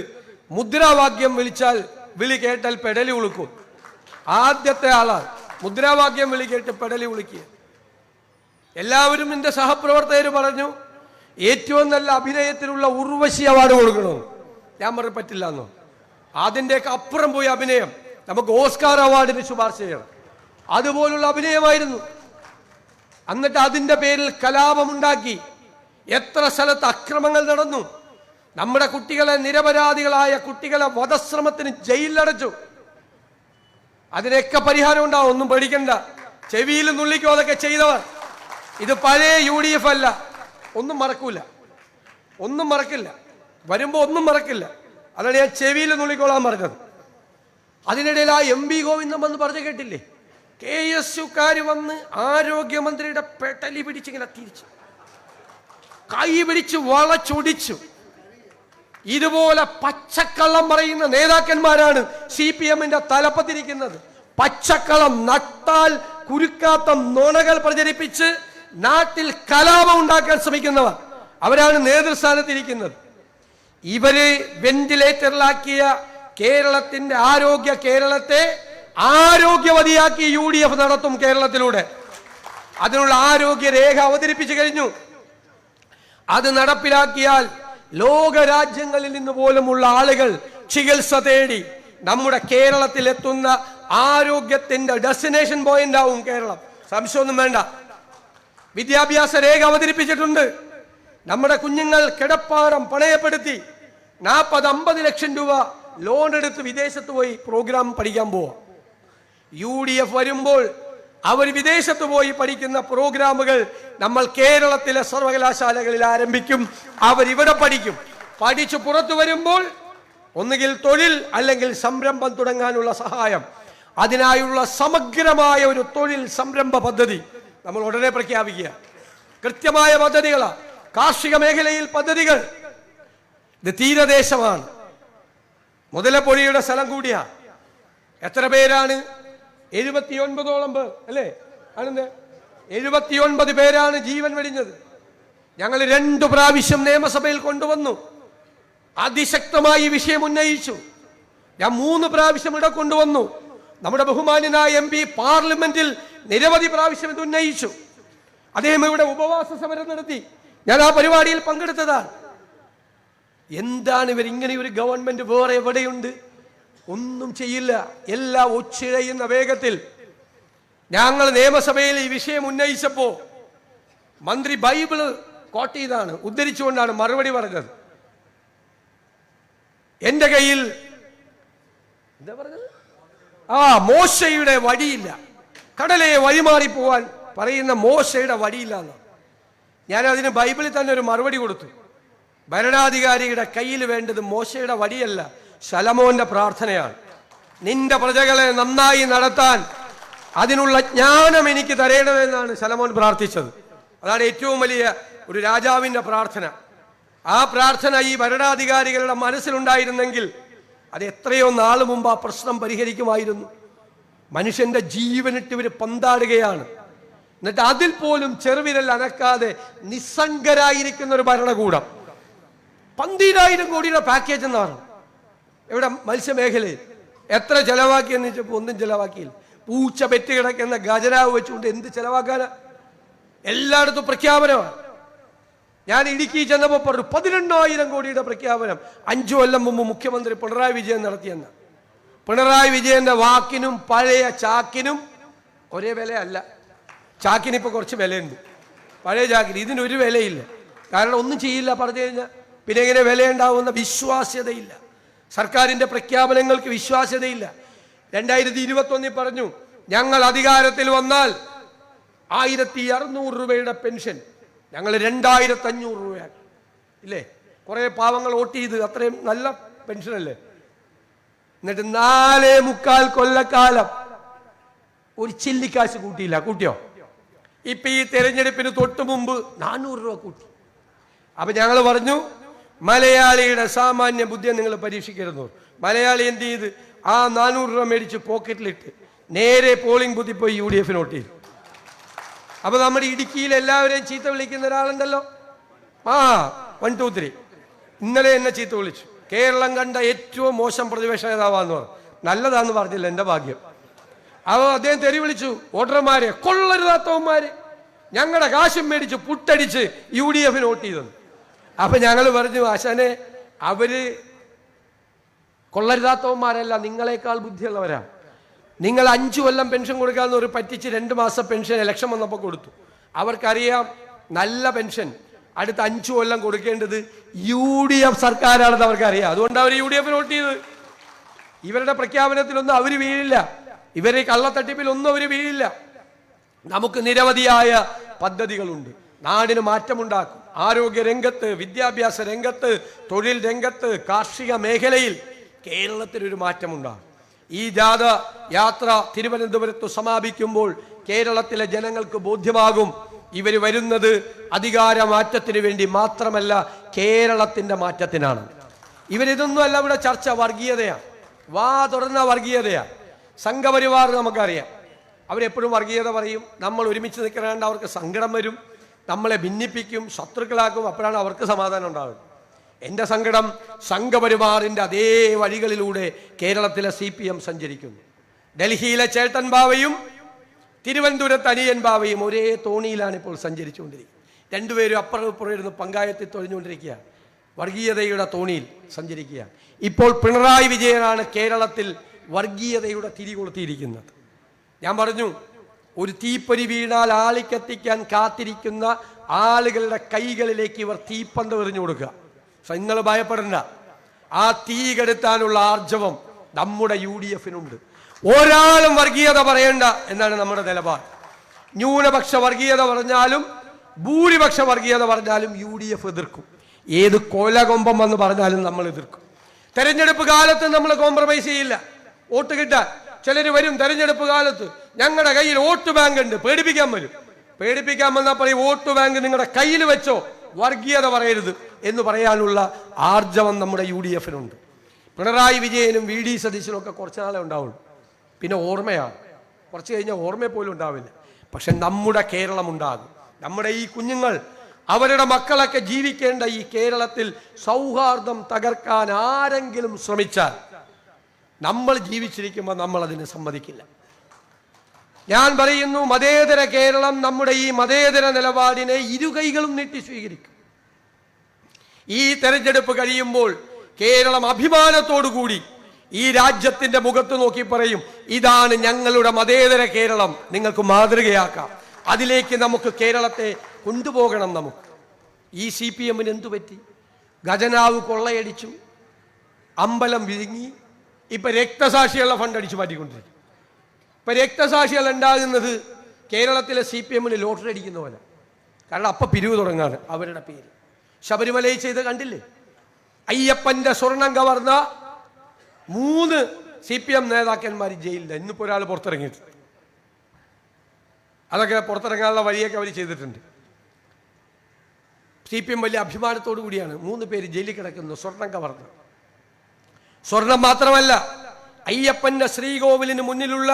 മുദ്രാവാക്യം വിളി കേട്ടാൽ പെടലി ഉളുക്കും. ആദ്യത്തെ ആളാണ് മുദ്രാവാക്യം വിളി കേട്ട് പെടലി ഉളുക്കിയ. എല്ലാവരും എന്റെ സഹപ്രവർത്തകർ പറഞ്ഞു ഏറ്റവും നല്ല അഭിനയത്തിനുള്ള ഉർവശി അവാർഡ് കൊടുക്കണമെന്ന്. ഞാൻ പറഞ്ഞു പറ്റില്ല എന്നോ. അതിൻ്റെയൊക്കെ അപ്പുറം പോയി അഭിനയം, നമുക്ക് ഓസ്കാർ അവാർഡിന് ശുപാർശ ചെയ്യണം. അതുപോലുള്ള അഭിനയമായിരുന്നു. എന്നിട്ട് അതിൻ്റെ പേരിൽ കലാപമുണ്ടാക്കി. എത്ര സ്ഥലത്ത് അക്രമങ്ങൾ നടന്നു. നമ്മുടെ കുട്ടികളെ, നിരപരാധികളായ കുട്ടികളെ വധശ്രമത്തിന് ജയിലിലടച്ചു. അതിനൊക്കെ പരിഹാരം ഉണ്ടാവും, ഒന്നും പേടിക്കണ്ട. ചെവിയിൽ നുള്ളിക്കോ അതൊക്കെ ചെയ്തവർ. ഇത് പഴയ UDF അല്ല. ഒന്നും മറക്കൂല, ഒന്നും മറക്കില്ല. വരുമ്പോ ഒന്നും മറക്കില്ല. അതാണ് ഞാൻ ചെവിയിൽ നുള്ളിക്കോളാൻ പറഞ്ഞത്. അതിനിടയിൽ ആ MB ഗോവിന്ദൻ വന്ന് പറഞ്ഞു കേട്ടില്ലേ, KSUക്കാർ വന്ന് ആരോഗ്യമന്ത്രിയുടെ പെട്ടലി പിടിച്ചിങ്ങനെ തിരിച്ചു, കൈ പിടിച്ച് വളച്ചൊടിച്ചു. ഇതുപോലെ പച്ചക്കള്ളം പറയുന്ന നേതാക്കന്മാരാണ് CPM-ന്റെ തലപ്പത്തിരിക്കുന്നത്. പച്ചക്കള്ളം, നട്ടാൽ കുരുക്കാത്ത നുണകൾ പ്രചരിപ്പിച്ച് നാട്ടിൽ കലാപം ഉണ്ടാക്കാൻ ശ്രമിക്കുന്നവർ, അവരാണ് നേതൃസ്ഥാനത്തിരിക്കുന്നത്. ഇവര് വെന്റിലേറ്ററിലാക്കിയ കേരളത്തിന്റെ ആരോഗ്യ കേരളത്തെ ആരോഗ്യവതിയാക്കി UDF നടത്തും കേരളത്തിലൂടെ. അതിനുള്ള ആരോഗ്യ രേഖ അവതരിപ്പിച്ചു കഴിഞ്ഞു. അത് നടപ്പിലാക്കിയാൽ ലോകരാജ്യങ്ങളിൽ നിന്ന് പോലുമുള്ള ആളുകൾ ചികിത്സ തേടി നമ്മുടെ കേരളത്തിൽ എത്തുന്ന ആരോഗ്യത്തിന്റെ ഡെസ്റ്റിനേഷൻ പോയിന്റ് ആവും കേരളം. സംശയമൊന്നും വേണ്ട. വിദ്യാഭ്യാസ രേഖ അവതരിപ്പിച്ചിട്ടുണ്ട്. നമ്മുടെ കുഞ്ഞുങ്ങൾ കിടപ്പാടം പണയപ്പെടുത്തി 40-50 ലക്ഷം രൂപ ലോൺ എടുത്ത് വിദേശത്ത് പോയി പ്രോഗ്രാം പഠിക്കാൻ പോവാം. UDF വരുമ്പോൾ അവർ വിദേശത്ത് പോയി പഠിക്കുന്ന പ്രോഗ്രാമുകൾ നമ്മൾ കേരളത്തിലെ സർവകലാശാലകളിൽ ആരംഭിക്കും. അവരിവിടെ പഠിക്കും. പഠിച്ചു പുറത്തു വരുമ്പോൾ ഒന്നുകിൽ തൊഴിൽ അല്ലെങ്കിൽ സംരംഭം തുടങ്ങാനുള്ള സഹായം, അതിനായുള്ള സമഗ്രമായ ഒരു തൊഴിൽ സംരംഭ പദ്ധതി നമ്മൾ ഉടനെ പ്രഖ്യാപിക്കുക. കൃത്യമായ പദ്ധതികളാണ്. കാർഷിക മേഖലയിൽ പദ്ധതികൾ. ഇത് തീരദേശമാണ്, മുതലപ്പൊഴിയുടെ സ്ഥലം കൂടിയാ. എത്ര പേരാണ്? 79ഓളം പേർ അല്ലേ? ആണെന്ന് 79 പേരാണ് ജീവൻ വെടിഞ്ഞത്. ഞങ്ങൾ 2 പ്രാവശ്യം നിയമസഭയിൽ കൊണ്ടുവന്നു. അതിശക്തമായി ഈ വിഷയം ഉന്നയിച്ചു. ഞാൻ 3 പ്രാവശ്യം ഇവിടെ കൊണ്ടുവന്നു. നമ്മുടെ ബഹുമാന്യനായ MP പാർലമെന്റിൽ നിരവധി പ്രാവശ്യം ഇത് ഉന്നയിച്ചു. അദ്ദേഹം ഇവിടെ ഉപവാസ സമരം നടത്തി. ഞാൻ ആ പരിപാടിയിൽ പങ്കെടുത്തതാണ്. എന്താണ് ഇവർ ഇങ്ങനെ ഒരു ഗവൺമെന്റ് വേറെ എവിടെയുണ്ട്? ഒന്നും ചെയ്യില്ല. എല്ലാം ഒച്ചിഴയുന്ന വേഗത്തിൽ. ഞങ്ങൾ നിയമസഭയിൽ ഈ വിഷയം ഉന്നയിച്ചപ്പോ മന്ത്രി ബൈബിള് കോട്ട് ചെയ്താണ്, ഉദ്ധരിച്ചുകൊണ്ടാണ് മറുപടി പറഞ്ഞത്. എന്റെ കയ്യിൽ എന്താ പറഞ്ഞത്? മോശയുടെ വടിയില്ല, കടലെ വഴിമാറി പോവാൻ പറയുന്ന മോശയുടെ വടിയില്ല എന്ന്. ഞാൻ അതിന് ബൈബിളിൽ തന്നെ ഒരു മറുപടി കൊടുത്തു. ഭരണാധികാരിയുടെ കയ്യിൽ വേണ്ടത് മോശയുടെ വടിയല്ല, ശലോമോന്റെ പ്രാർത്ഥനയാണ്. നിന്റെ പ്രജകളെ നന്നായി നടത്താൻ അതിനുള്ള ജ്ഞാനം എനിക്ക് തരേണ്ടതെന്നാണ് ശലോമോൻ പ്രാർത്ഥിച്ചത്. അതാണ് ഏറ്റവും വലിയ ഒരു രാജാവിന്റെ പ്രാർത്ഥന. ആ പ്രാർത്ഥന ഈ ഭരണാധികാരികളുടെ മനസ്സിലുണ്ടായിരുന്നെങ്കിൽ അത് എത്രയോ നാൾ മുമ്പ് ആ പ്രശ്നം പരിഹരിക്കുമായിരുന്നു. മനുഷ്യന്റെ ജീവനിട്ട് ഇവർ പന്താടുകയാണ്. എന്നിട്ട് അതിൽ പോലും ചെറുവിരൽ അനക്കാതെ നിസ്സംഗരായിരിക്കുന്ന ഒരു ഭരണകൂടം. 12,000 കോടിയുടെ പാക്കേജ് എന്നാണ് ഇവിടെ മത്സ്യമേഖലയിൽ. എത്ര ചെലവാക്കിയെന്ന് വെച്ചപ്പോൾ ഒന്നും ചെലവാക്കിയില്ല. പൂച്ച പെറ്റ് കിടക്കുന്ന ഖജനാവ് വെച്ചുകൊണ്ട് എന്ത് ചെലവാക്കാനാ? എല്ലായിടത്തും പ്രഖ്യാപനമാണ്. ഞാൻ ഇടുക്കി ചെന്നപ്പോൾ പറഞ്ഞു 12,000 കോടിയുടെ പ്രഖ്യാപനം 5 കൊല്ലം മുമ്പ് മുഖ്യമന്ത്രി പിണറായി വിജയൻ നടത്തിയെന്ന്. പിണറായി വിജയന്റെ വാക്കിനും പഴയ ചാക്കിനും ഒരേ വിലയല്ല. ചാക്കിനിപ്പോൾ കുറച്ച് വിലയുണ്ട്, പഴയ ചാക്കിന് ഇതിനൊരു വിലയില്ല. കാരണം ഒന്നും ചെയ്യില്ല പറഞ്ഞു കഴിഞ്ഞാൽ പിന്നെ എങ്ങനെ വിലയുണ്ടാവുന്ന വിശ്വാസ്യതയില്ല. സർക്കാരിന്റെ പ്രഖ്യാപനങ്ങൾക്ക് വിശ്വാസ്യതയില്ല. 2021 പറഞ്ഞു ഞങ്ങൾ അധികാരത്തിൽ വന്നാൽ 1,600 രൂപയുടെ പെൻഷൻ ഞങ്ങൾ 2,500 രൂപയാക്കി. ഇല്ലേ? കുറെ പാവങ്ങൾ വോട്ട് ചെയ്ത്, അത്രയും നല്ല പെൻഷനല്ലേ. എന്നിട്ട് 4.25 കൊല്ലക്കാലം ഒരു ചില്ലിക്കാശ് കൂട്ടിയില്ല. കൂട്ടിയോ? ഇപ്പൊ ഈ തെരഞ്ഞെടുപ്പിന് തൊട്ട് മുമ്പ് 400 രൂപ കൂട്ടി. അപ്പൊ ഞങ്ങൾ പറഞ്ഞു മലയാളിയുടെ സാമാന്യ ബുദ്ധിയെ നിങ്ങൾ പരീക്ഷിക്കരുന്നു. മലയാളി എന്ത് ചെയ്ത് ആ 400 രൂപ മേടിച്ച് പോക്കറ്റിലിട്ട് നേരെ പോളിംഗ് ബൂത്തിൽ പോയി UDF വോട്ട് ചെയ്തു. അപ്പൊ നമ്മുടെ ഇടുക്കിയിൽ എല്ലാവരെയും ചീത്ത വിളിക്കുന്ന ഒരാളുണ്ടല്ലോ, 1 2 3 ഇന്നലെ എന്നെ ചീത്ത വിളിച്ചു. കേരളം കണ്ട ഏറ്റവും മോശം പ്രതിപക്ഷ നേതാവാന്ന് പറഞ്ഞു. നല്ലതാന്ന് പറഞ്ഞില്ല, എന്റെ ഭാഗ്യം. അദ്ദേഹം തെറി വിളിച്ചു. വോട്ടർമാരെ കൊള്ളരുതാത്തവന്മാര്, ഞങ്ങളുടെ കാശും മേടിച്ച് പുട്ടടിച്ച് UDF വോട്ട് ചെയ്തെന്ന്. അപ്പൊ ഞങ്ങൾ പറഞ്ഞു ആശാനെ, അവര് കൊള്ളരുതാത്തവന്മാരല്ല, നിങ്ങളെക്കാൾ ബുദ്ധിയുള്ളവരാ. നിങ്ങൾ 5 കൊല്ലം പെൻഷൻ കൊടുക്കാന്ന് ഒരു പറ്റിച്ച് 2 മാസം പെൻഷൻ ഇലക്ഷൻ വന്നപ്പോൾ കൊടുത്തു. അവർക്കറിയാം നല്ല പെൻഷൻ അടുത്ത 5 കൊല്ലം കൊടുക്കേണ്ടത് UDF സർക്കാരാണെന്ന് അവർക്കറിയാം. അതുകൊണ്ട് അവർ UDF വോട്ട് ചെയ്ത്. ഇവരുടെ പ്രഖ്യാപനത്തിലൊന്നും അവർ വീഴില്ല, ഇവരെ കള്ളത്തട്ടിപ്പിലൊന്നും അവർ വീഴില്ല. നമുക്ക് നിരവധിയായ പദ്ധതികളുണ്ട്, നാടിന് മാറ്റമുണ്ടാക്കും. ആരോഗ്യ രംഗത്ത്, വിദ്യാഭ്യാസ രംഗത്ത്, തൊഴിൽ രംഗത്ത്, കാർഷിക മേഖലയിൽ കേരളത്തിനൊരു മാറ്റമുണ്ടാകും. ഈ ജാഥ യാത്ര തിരുവനന്തപുരത്ത് സമാപിക്കുമ്പോൾ കേരളത്തിലെ ജനങ്ങൾക്ക് ബോധ്യമാകും ഇവർ വരുന്നത് അധികാര മാറ്റത്തിന് വേണ്ടി മാത്രമല്ല, കേരളത്തിന്റെ മാറ്റത്തിനാണ്. ഇവരിതൊന്നും അല്ല ഇവിടെ ചർച്ച, വർഗീയതയാണ്. വാ തുറന്ന വർഗീയതയാണ്. സംഘപരിവാർ നമുക്കറിയാം, അവരെപ്പോഴും വർഗീയത പറയും. നമ്മൾ ഒരുമിച്ച് നിൽക്കണേണ്ട അവർക്ക് സങ്കടം വരും, നമ്മളെ ഭിന്നിപ്പിക്കും, ശത്രുക്കളാക്കും. അപ്പോഴാണ് അവർക്ക് സമാധാനം ഉണ്ടാകും. എൻ്റെ സങ്കടം സംഘപരിവാറിൻ്റെ അതേ വഴികളിലൂടെ കേരളത്തിലെ CPM സഞ്ചരിക്കുന്നു. ഡൽഹിയിലെ ചേട്ടൻ ബാവയും തിരുവനന്തപുരത്ത് അനിയൻ ബാവയും ഒരേ തോണിയിലാണ് ഇപ്പോൾ സഞ്ചരിച്ചുകൊണ്ടിരിക്കുന്നത്. രണ്ടുപേരും അപ്പുറം ഇപ്പുറം ഇരുന്ന് പങ്കായത്തിൽ തൊഴിഞ്ഞുകൊണ്ടിരിക്കുകയാണ്, വർഗീയതയുടെ തോണിയിൽ സഞ്ചരിക്കുകയാണ്. ഇപ്പോൾ പിണറായി വിജയനാണ് കേരളത്തിൽ വർഗീയതയുടെ തിരി കൊളുത്തിയിരിക്കുന്നത്. ഞാൻ പറഞ്ഞു, ഒരു തീപ്പൊരി വീണാൽ ആളിക്കത്തിക്കാൻ കാത്തിരിക്കുന്ന ആളുകളുടെ കൈകളിലേക്ക് ഇവർ തീപ്പന്ത് എറിഞ്ഞു കൊടുക്കുക. നിങ്ങൾ ഭയപ്പെടണ്ട, ആ തീ കെടുത്താനുള്ള ആർജവം നമ്മുടെ UDF-നുണ്ട്. ഒരാളും വർഗീയത പറയണ്ട എന്നാണ് നമ്മുടെ നിലപാട്. ന്യൂനപക്ഷ വർഗീയത പറഞ്ഞാലും ഭൂരിപക്ഷ വർഗീയത പറഞ്ഞാലും UDF എതിർക്കും. ഏത് കൊലകൊമ്പം എന്ന് പറഞ്ഞാലും നമ്മൾ എതിർക്കും. തെരഞ്ഞെടുപ്പ് കാലത്ത് നമ്മൾ കോംപ്രമൈസ് ചെയ്യില്ല. വോട്ട് കിട്ടാൻ ചിലർ വരും തെരഞ്ഞെടുപ്പ് കാലത്ത്, ഞങ്ങളുടെ കയ്യിൽ വോട്ട് ബാങ്ക് ഉണ്ട്, പേടിപ്പിക്കാൻ വരും. പേടിപ്പിക്കാൻ വന്നാൽ പറയും വോട്ട് ബാങ്ക് നിങ്ങളുടെ കയ്യിൽ വെച്ചോ, വർഗീയത പറയരുത് എന്ന് പറയാനുള്ള ആർജവം നമ്മുടെ UDF-നുണ്ട്. പിണറായി വിജയനും VD സതീശനും ഒക്കെ കുറച്ച് നാളെ ഉണ്ടാവുള്ളൂ, പിന്നെ ഓർമ്മയാണ്. കുറച്ച് കഴിഞ്ഞാൽ ഓർമ്മ പോലും ഉണ്ടാവില്ല. പക്ഷെ നമ്മുടെ കേരളം ഉണ്ടാകും. നമ്മുടെ ഈ കുഞ്ഞുങ്ങൾ, അവരുടെ മക്കളൊക്കെ ജീവിക്കേണ്ട ഈ കേരളത്തിൽ സൗഹാർദ്ദം തകർക്കാൻ ആരെങ്കിലും ശ്രമിച്ചാൽ നമ്മൾ ജീവിച്ചിരിക്കുമ്പോൾ നമ്മൾ അതിന് സമ്മതിക്കില്ല. ഞാൻ പറയുന്നു, മതേതര കേരളം നമ്മുടെ ഈ മതേതര നിലപാടിനെ ഇരുകൈകളും നീട്ടി സ്വീകരിക്കും. ഈ തെരഞ്ഞെടുപ്പ് കഴിയുമ്പോൾ കേരളം അഭിമാനത്തോടുകൂടി ഈ രാജ്യത്തിന്റെ മുഖത്ത് നോക്കി പറയും, ഇതാണ് ഞങ്ങളുടെ മതേതര കേരളം, നിങ്ങൾക്ക് മാതൃകയാക്കാം. അതിലേക്ക് നമുക്ക് കേരളത്തെ കൊണ്ടുപോകണം. നമുക്ക് ഈ CPM-ന് എന്തു പറ്റി? ഖജനാവ് കൊള്ളയടിച്ചു, അമ്പലം വിഴുങ്ങി, ഇപ്പൊ രക്തസാക്ഷികളുടെ ഫണ്ട് അടിച്ചു മാറ്റിക്കൊണ്ടിരിക്കും. ഇപ്പൊ രക്തസാക്ഷികൾ ഉണ്ടാകുന്നത് കേരളത്തിലെ CPM ലോട്ടറി അടിക്കുന്ന പോലെ. കാരണം അപ്പൊ പിരിവ് തുടങ്ങാണ് അവരുടെ പേര്. ശബരിമലയിൽ ചെയ്ത് കണ്ടില്ലേ? അയ്യപ്പന്റെ സ്വർണം കവർന്ന 3 CPM നേതാക്കന്മാർ ജയിലില്ല. ഇന്നിപ്പോ ഒരാൾ പുറത്തിറങ്ങിയിട്ടുണ്ട്. അതൊക്കെ പുറത്തിറങ്ങാനുള്ള വഴിയൊക്കെ അവർ ചെയ്തിട്ടുണ്ട്. CPM വലിയ അഭിമാനത്തോടു കൂടിയാണ് 3 പേര് ജയിലിൽ കിടക്കുന്നു സ്വർണം കവർന്ന. സ്വർണം മാത്രമല്ല, അയ്യപ്പന്റെ ശ്രീകോവിലിന് മുന്നിലുള്ള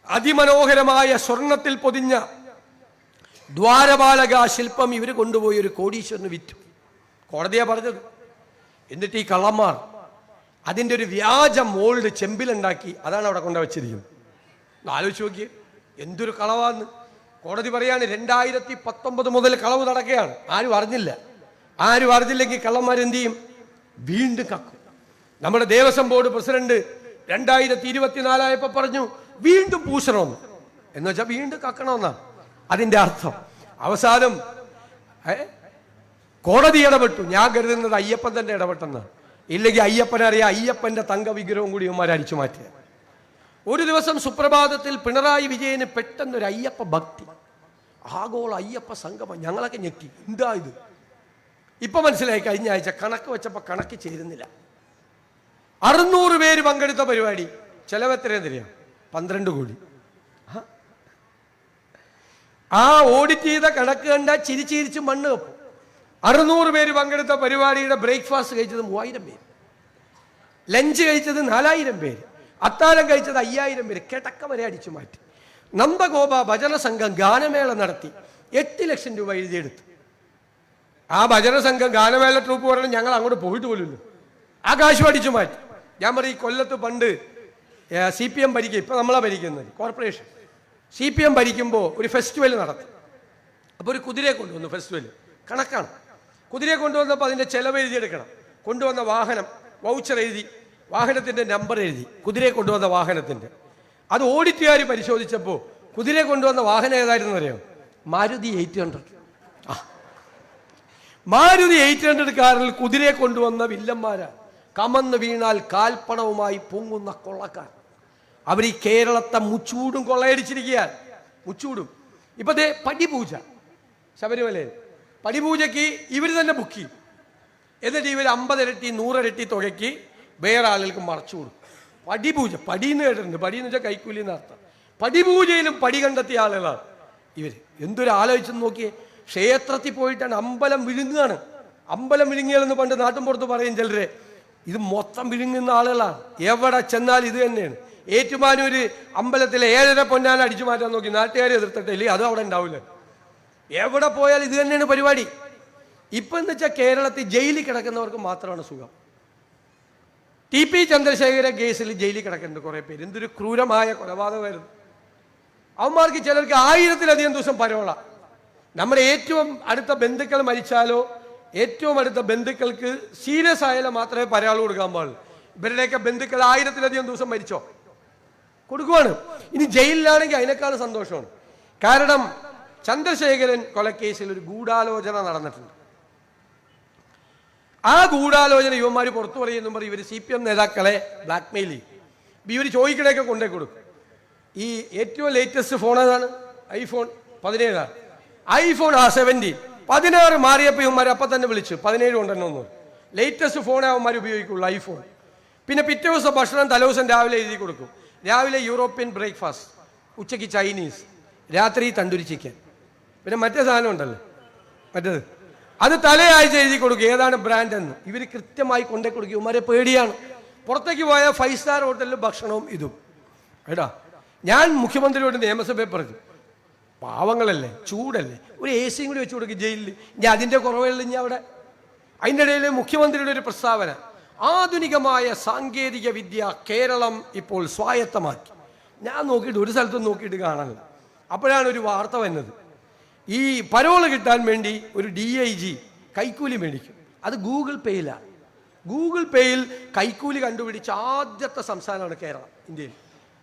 അതിമനോഹരമായ സ്വർണത്തിൽ പൊതിഞ്ഞ ദ്വാരപാലക ശില്പം ഇവർ കൊണ്ടുപോയി ഒരു കോടീശ്വരന് വിറ്റു. കോടതിയാ പറഞ്ഞത്. എന്നിട്ട് ഈ കള്ളന്മാർ അതിൻ്റെ ഒരു വ്യാജ മോൾഡ് ചെമ്പിലുണ്ടാക്കി അതാണ് അവിടെ കൊണ്ടുവച്ചിരിക്കുന്നത്. ആലോചിച്ച് നോക്കിയേ, എന്തൊരു കളവാന്ന്. കോടതി പറയാണ് 2019 മുതൽ കളവ് നടക്കുകയാണ്. ആരും അറിഞ്ഞില്ല. ആരും അറിഞ്ഞില്ലെങ്കിൽ കള്ളന്മാരെന്ത് ചെയ്യും? വീണ്ടും കക്കും. നമ്മുടെ ദേവസ്വം ബോർഡ് പ്രസിഡന്റ് 2024 ആയപ്പോൾ പറഞ്ഞു വീണ്ടും പൂശണമെന്ന്. എന്ന് വെച്ചാൽ വീണ്ടും കക്കണമെന്നാണ് അതിൻ്റെ അർത്ഥം. അവസാനം കോടതി ഇടപെട്ടു. ഞാൻ കരുതുന്നത് അയ്യപ്പൻ തന്നെ ഇടപെട്ടെന്നാണ്. ഇല്ലെങ്കിൽ അയ്യപ്പനറിയാം, അയ്യപ്പന്റെ തങ്ക വിഗ്രഹവും കൂടി ഇവന്മാർ അടിച്ചു മാറ്റിയ. ഒരു ദിവസം സുപ്രഭാതത്തിൽ പിണറായി വിജയന് പെട്ടെന്നൊരു അയ്യപ്പ ഭക്തി, ആഗോള അയ്യപ്പ സംഗമം. ഞങ്ങളൊക്കെ ഞെട്ടി, എന്താ ഇത്? ഇപ്പൊ മനസ്സിലായി. കഴിഞ്ഞ ആഴ്ച കണക്ക് വെച്ചപ്പോ കണക്ക് ചേരുന്നില്ല. 600 പേര് പങ്കെടുത്ത പരിപാടി. ചെലവ് എത്രയും തരിക? 12 കോടി. ആ ഓഡിറ്റ് ചെയ്ത കണക്ക് കണ്ട ചിരിച്ചിരിച്ച് മണ്ണ് കപ്പും. 600 പേര് പങ്കെടുത്ത പരിപാടിയുടെ ബ്രേക്ക്ഫാസ്റ്റ് കഴിച്ചത് 3000 പേര്, ലഞ്ച് കഴിച്ചത് 4000 പേര്, അത്താഴം കഴിച്ചത് 5000 പേര്. കിടക്ക വരെ അടിച്ചു മാറ്റി. നന്ദഗോപ ഭജന സംഘം ഗാനമേള നടത്തി 8 ലക്ഷം രൂപ എഴുതിയെടുത്തു. ആ ഭജന സംഘം ഗാനമേള ട്രൂപ്പ് പറഞ്ഞാൽ ഞങ്ങൾ അങ്ങോട്ട് പോയിട്ട് പോലുമില്ല. ആ കാശും അടിച്ചു മാറ്റി. ഞാൻ പറയും, ഈ കൊല്ലത്ത് പണ്ട് CPM ഭരിക്കുക, ഇപ്പം നമ്മളാണ് ഭരിക്കുന്നത് കോർപ്പറേഷൻ. CPM ഭരിക്കുമ്പോൾ ഒരു ഫെസ്റ്റിവൽ നടത്തി. അപ്പോൾ ഒരു കുതിരയെ കൊണ്ടുവന്നു. ഫെസ്റ്റിവൽ കണക്കാണ്. കുതിരയെ കൊണ്ടുവന്നപ്പോൾ അതിൻ്റെ ചെലവ് എഴുതിയെടുക്കണം. കൊണ്ടുവന്ന വാഹനം വൗച്ചർ എഴുതി, വാഹനത്തിൻ്റെ നമ്പർ എഴുതി, കുതിരയെ കൊണ്ടുവന്ന വാഹനത്തിൻ്റെ. അത് ഓഡിറ്റുകാർ പരിശോധിച്ചപ്പോൾ കുതിരയെ കൊണ്ടുവന്ന വാഹനം ഏതായിരുന്നു അറിയാം? മാരുതി 800. മാരുതി 800 കാറിൽ കുതിരയെ കൊണ്ടുവന്ന വില്ലന്മാരാ. കമന്ന് വീണാൽ കാൽപ്പണവുമായി പൊങ്ങുന്ന കൊള്ളക്കാർ. അവർ ഈ കേരളത്തെ മുച്ചൂടും കൊള്ളയടിച്ചിരിക്കുകയാണ്. മുച്ചൂടും. ഇപ്പൊ ദേ പടിപൂജ ശബരിമലയിൽ. പടിപൂജയ്ക്ക് ഇവർ തന്നെ ബുക്ക് ചെയ്യും. എന്നിട്ട് ഇവർ 50 ഇരട്ടി 100 ഇരട്ടി തുകയ്ക്ക് വേറെ ആളുകൾക്ക് മറച്ചു കൊടുക്കും. പടിപൂജ, പടിന്ന് കേട്ടിട്ടുണ്ട്. പടി എന്ന് വെച്ചാൽ കൈക്കൂലി എന്നർത്ഥം. പടിപൂജയിലും പടി കണ്ടെത്തിയ ആളുകളാണ് ഇവർ. എന്തൊരു ആലോചിച്ചെന്ന് നോക്കിയേ. ക്ഷേത്രത്തിൽ പോയിട്ടാണ് അമ്പലം വിഴുങ്ങുകയാണ്. അമ്പലം വിഴുങ്ങിയാലെന്ന് പണ്ട് നാട്ടും പുറത്ത് പറയും ചിലരെ. ഇത് മൊത്തം വിഴുങ്ങുന്ന ആളുകളാണ്. എവിടെ ചെന്നാൽ ഇത് തന്നെയാണ്. ഏറ്റുമാനൂര് അമ്പലത്തിലെ 7.5 പൊന്നാന അടിച്ചു മാറ്റാൻ നോക്കി, നാട്ടുകാരെ എതിർത്തിട്ടില്ലേ, അത് അവിടെ ഉണ്ടാവില്ല. എവിടെ പോയാൽ ഇത് തന്നെയാണ് പരിപാടി. ഇപ്പം എന്ന് വെച്ചാൽ കേരളത്തിൽ ജയിലിൽ കിടക്കുന്നവർക്ക് മാത്രമാണ് സുഖം. TP ചന്ദ്രശേഖര കേസിൽ ജയിലിൽ കിടക്കുന്നുണ്ട് കുറേ പേര്. എന്തൊരു ക്രൂരമായ കൊലപാതകമായിരുന്നു. അവന്മാർക്ക് ചിലർക്ക് 1000-ലധികം ദിവസം പരോള. നമ്മുടെ ഏറ്റവും അടുത്ത ബന്ധുക്കൾ മരിച്ചാലോ ഏറ്റവും അടുത്ത ബന്ധുക്കൾക്ക് സീരിയസ് ആയാലും മാത്രമേ പരാൾ കൊടുക്കാൻ പാടുള്ളൂ. ഇവരുടെയൊക്കെ ബന്ധുക്കൾ 1000-ലധികം ദിവസം മരിച്ചോ കൊടുക്കുവാണ്. ഇനി ജയിലിലാണെങ്കിൽ അതിനേക്കാളും സന്തോഷമാണ്. കാരണം ചന്ദ്രശേഖരൻ കൊലക്കേസിൽ ഒരു ഗൂഢാലോചന നടന്നിട്ടുണ്ട്. ആ ഗൂഢാലോചന ഇവന്മാർ പുറത്തു പറയുന്നു പറയും. ഇവർ CPM നേതാക്കളെ ബ്ലാക്ക്മെയിൽ ചെയ്യും. ഇവർ ചോദിക്കണേക്കെ കൊണ്ടേ കൊടുക്കും. ഈ ഏറ്റവും ലേറ്റസ്റ്റ് ഫോൺ ഏതാണ്? iPhone 17. iPhone 17 16 മാറിയപ്പോൾ ഇവന്മാർ അപ്പം തന്നെ വിളിച്ചു 17 കൊണ്ടുവന്നു. ലേറ്റസ്റ്റ് ഫോൺ അവന്മാർ ഉപയോഗിക്കുള്ളൂ, iPhone. പിന്നെ പിറ്റേ ദിവസം ഭക്ഷണം തലേദിവസം രാവിലെ എഴുതി കൊടുക്കും. രാവിലെ യൂറോപ്യൻ ബ്രേക്ക്ഫാസ്റ്റ്, ഉച്ചയ്ക്ക് ചൈനീസ്, രാത്രി തണ്ടൂരി ചിക്കൻ. പിന്നെ മറ്റേ സാധനം ഉണ്ടല്ലോ മറ്റേത്, അത് തലയാഴ്ച എഴുതി കൊടുക്കും ഏതാണ് ബ്രാൻഡ് എന്ന്. ഇവർ കൃത്യമായി കൊണ്ടേ കൊടുക്കും. ഇവന്മാരെ പേടിയാണ്. പുറത്തേക്ക് പോയ 5 സ്റ്റാർ ഹോട്ടലിൽ ഭക്ഷണവും ഇതും. എടാ, ഞാൻ മുഖ്യമന്ത്രിയോട് നിയമസഭയിൽ പറഞ്ഞു, പാവങ്ങളല്ലേ, ചൂടല്ലേ, ഒരു AC കൂടി വെച്ച് കൊടുക്കും ജയിലിൽ. ഞാൻ അതിൻ്റെ കുറവുകളിൽ ഞാൻ അവിടെ. അതിൻ്റെ ഇടയിൽ മുഖ്യമന്ത്രിയുടെ ഒരു പ്രസ്താവന, ആധുനികമായ സാങ്കേതിക വിദ്യ കേരളം ഇപ്പോൾ സ്വായത്തമാക്കി. ഞാൻ നോക്കിയിട്ട് ഒരു സ്ഥലത്തും നോക്കിയിട്ട് കാണാനില്ല. അപ്പോഴാണ് ഒരു വാർത്ത വന്നത്, ഈ പരോള് കിട്ടാൻ വേണ്ടി ഒരു DIG കൈക്കൂലി മേടിക്കും. അത് ഗൂഗിൾ പേയിലാണ്. ഗൂഗിൾ പേയിൽ കൈക്കൂലി കണ്ടുപിടിച്ച ആദ്യത്തെ സംസ്ഥാനമാണ് കേരളം ഇന്ത്യയിൽ.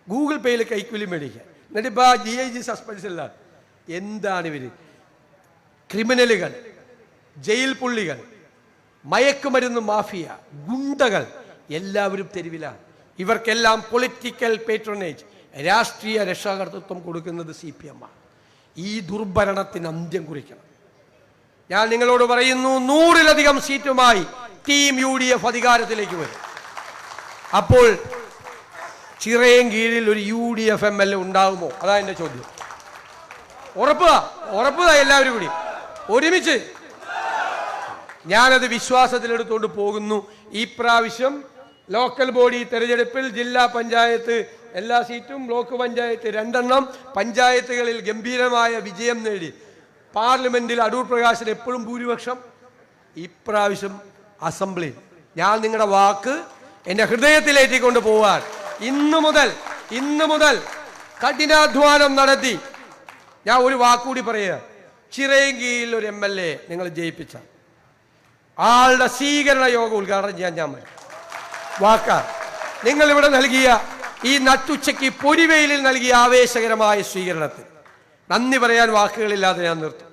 ഗൂഗിൾ പേയിൽ കൈക്കൂലി മേടിക്കാൻ. എന്നിട്ടിപ്പോൾ DIG സസ്പെൻഷനിലാണ്. എന്താണ് ഇവർ? ക്രിമിനലുകൾ, ജയിൽ പുള്ളികൾ, മയക്കുമരുന്ന് മാഫിയ, ഗുണ്ടകൾ, എല്ലാവരും തെരുവിലാണ്. ഇവർക്കെല്ലാം പൊളിറ്റിക്കൽ പേട്രണേജ്, രാഷ്ട്രീയ രക്ഷാകർതൃത്വം കൊടുക്കുന്നത് CPM ആണ്. ഈ ദുർഭരണത്തിന് അന്ത്യം കുറിക്കണം. ഞാൻ നിങ്ങളോട് പറയുന്നു, 100-ലധികം സീറ്റുമായി ടീം UDF അധികാരത്തിലേക്ക് വരും. അപ്പോൾ ചിറയും കീഴിൽ ഒരു UDF MLA ഉണ്ടാകുമോ? അതാ എൻ്റെ ചോദ്യം. ഉറപ്പുതാ എല്ലാവരും കൂടി ഒരുമിച്ച്. ഞാനത് വിശ്വാസത്തിലെടുത്തുകൊണ്ട് പോകുന്നു. ഈ പ്രാവശ്യം ലോക്കൽ ബോഡി തെരഞ്ഞെടുപ്പിൽ ജില്ലാ പഞ്ചായത്ത് എല്ലാ സീറ്റും, ബ്ലോക്ക് പഞ്ചായത്ത് 2 പഞ്ചായത്തുകളിൽ ഗംഭീരമായ വിജയം നേടി. പാർലമെന്റിൽ അടൂർ പ്രകാശിന് എപ്പോഴും ഭൂരിപക്ഷം. ഇപ്രാവശ്യം അസംബ്ലി ഞാൻ നിങ്ങളുടെ വാക്ക് എൻ്റെ ഹൃദയത്തിലേറ്റിക്കൊണ്ട് പോവാൻ ഇന്ന് മുതൽ കഠിനാധ്വാനം നടത്തി ഞാൻ ഒരു വാക്കുകൂടി പറയുക. ചിറയങ്കിയിൽ ഒരു MLA നിങ്ങൾ ജയിപ്പിച്ച ആളുടെ സ്വീകരണ യോഗം ഉദ്ഘാടനം ചെയ്യാൻ ഞാൻ വരും. വാക്കാ നിങ്ങൾ ഇവിടെ നൽകിയ ഈ നട്ടുച്ചയ്ക്ക് പൊരിവെയിലിൽ നൽകിയ ആവേശകരമായ സ്വീകരണത്തിൽ നന്ദി പറയാൻ വാക്കുകളില്ലാതെ ഞാൻ നിർത്തും.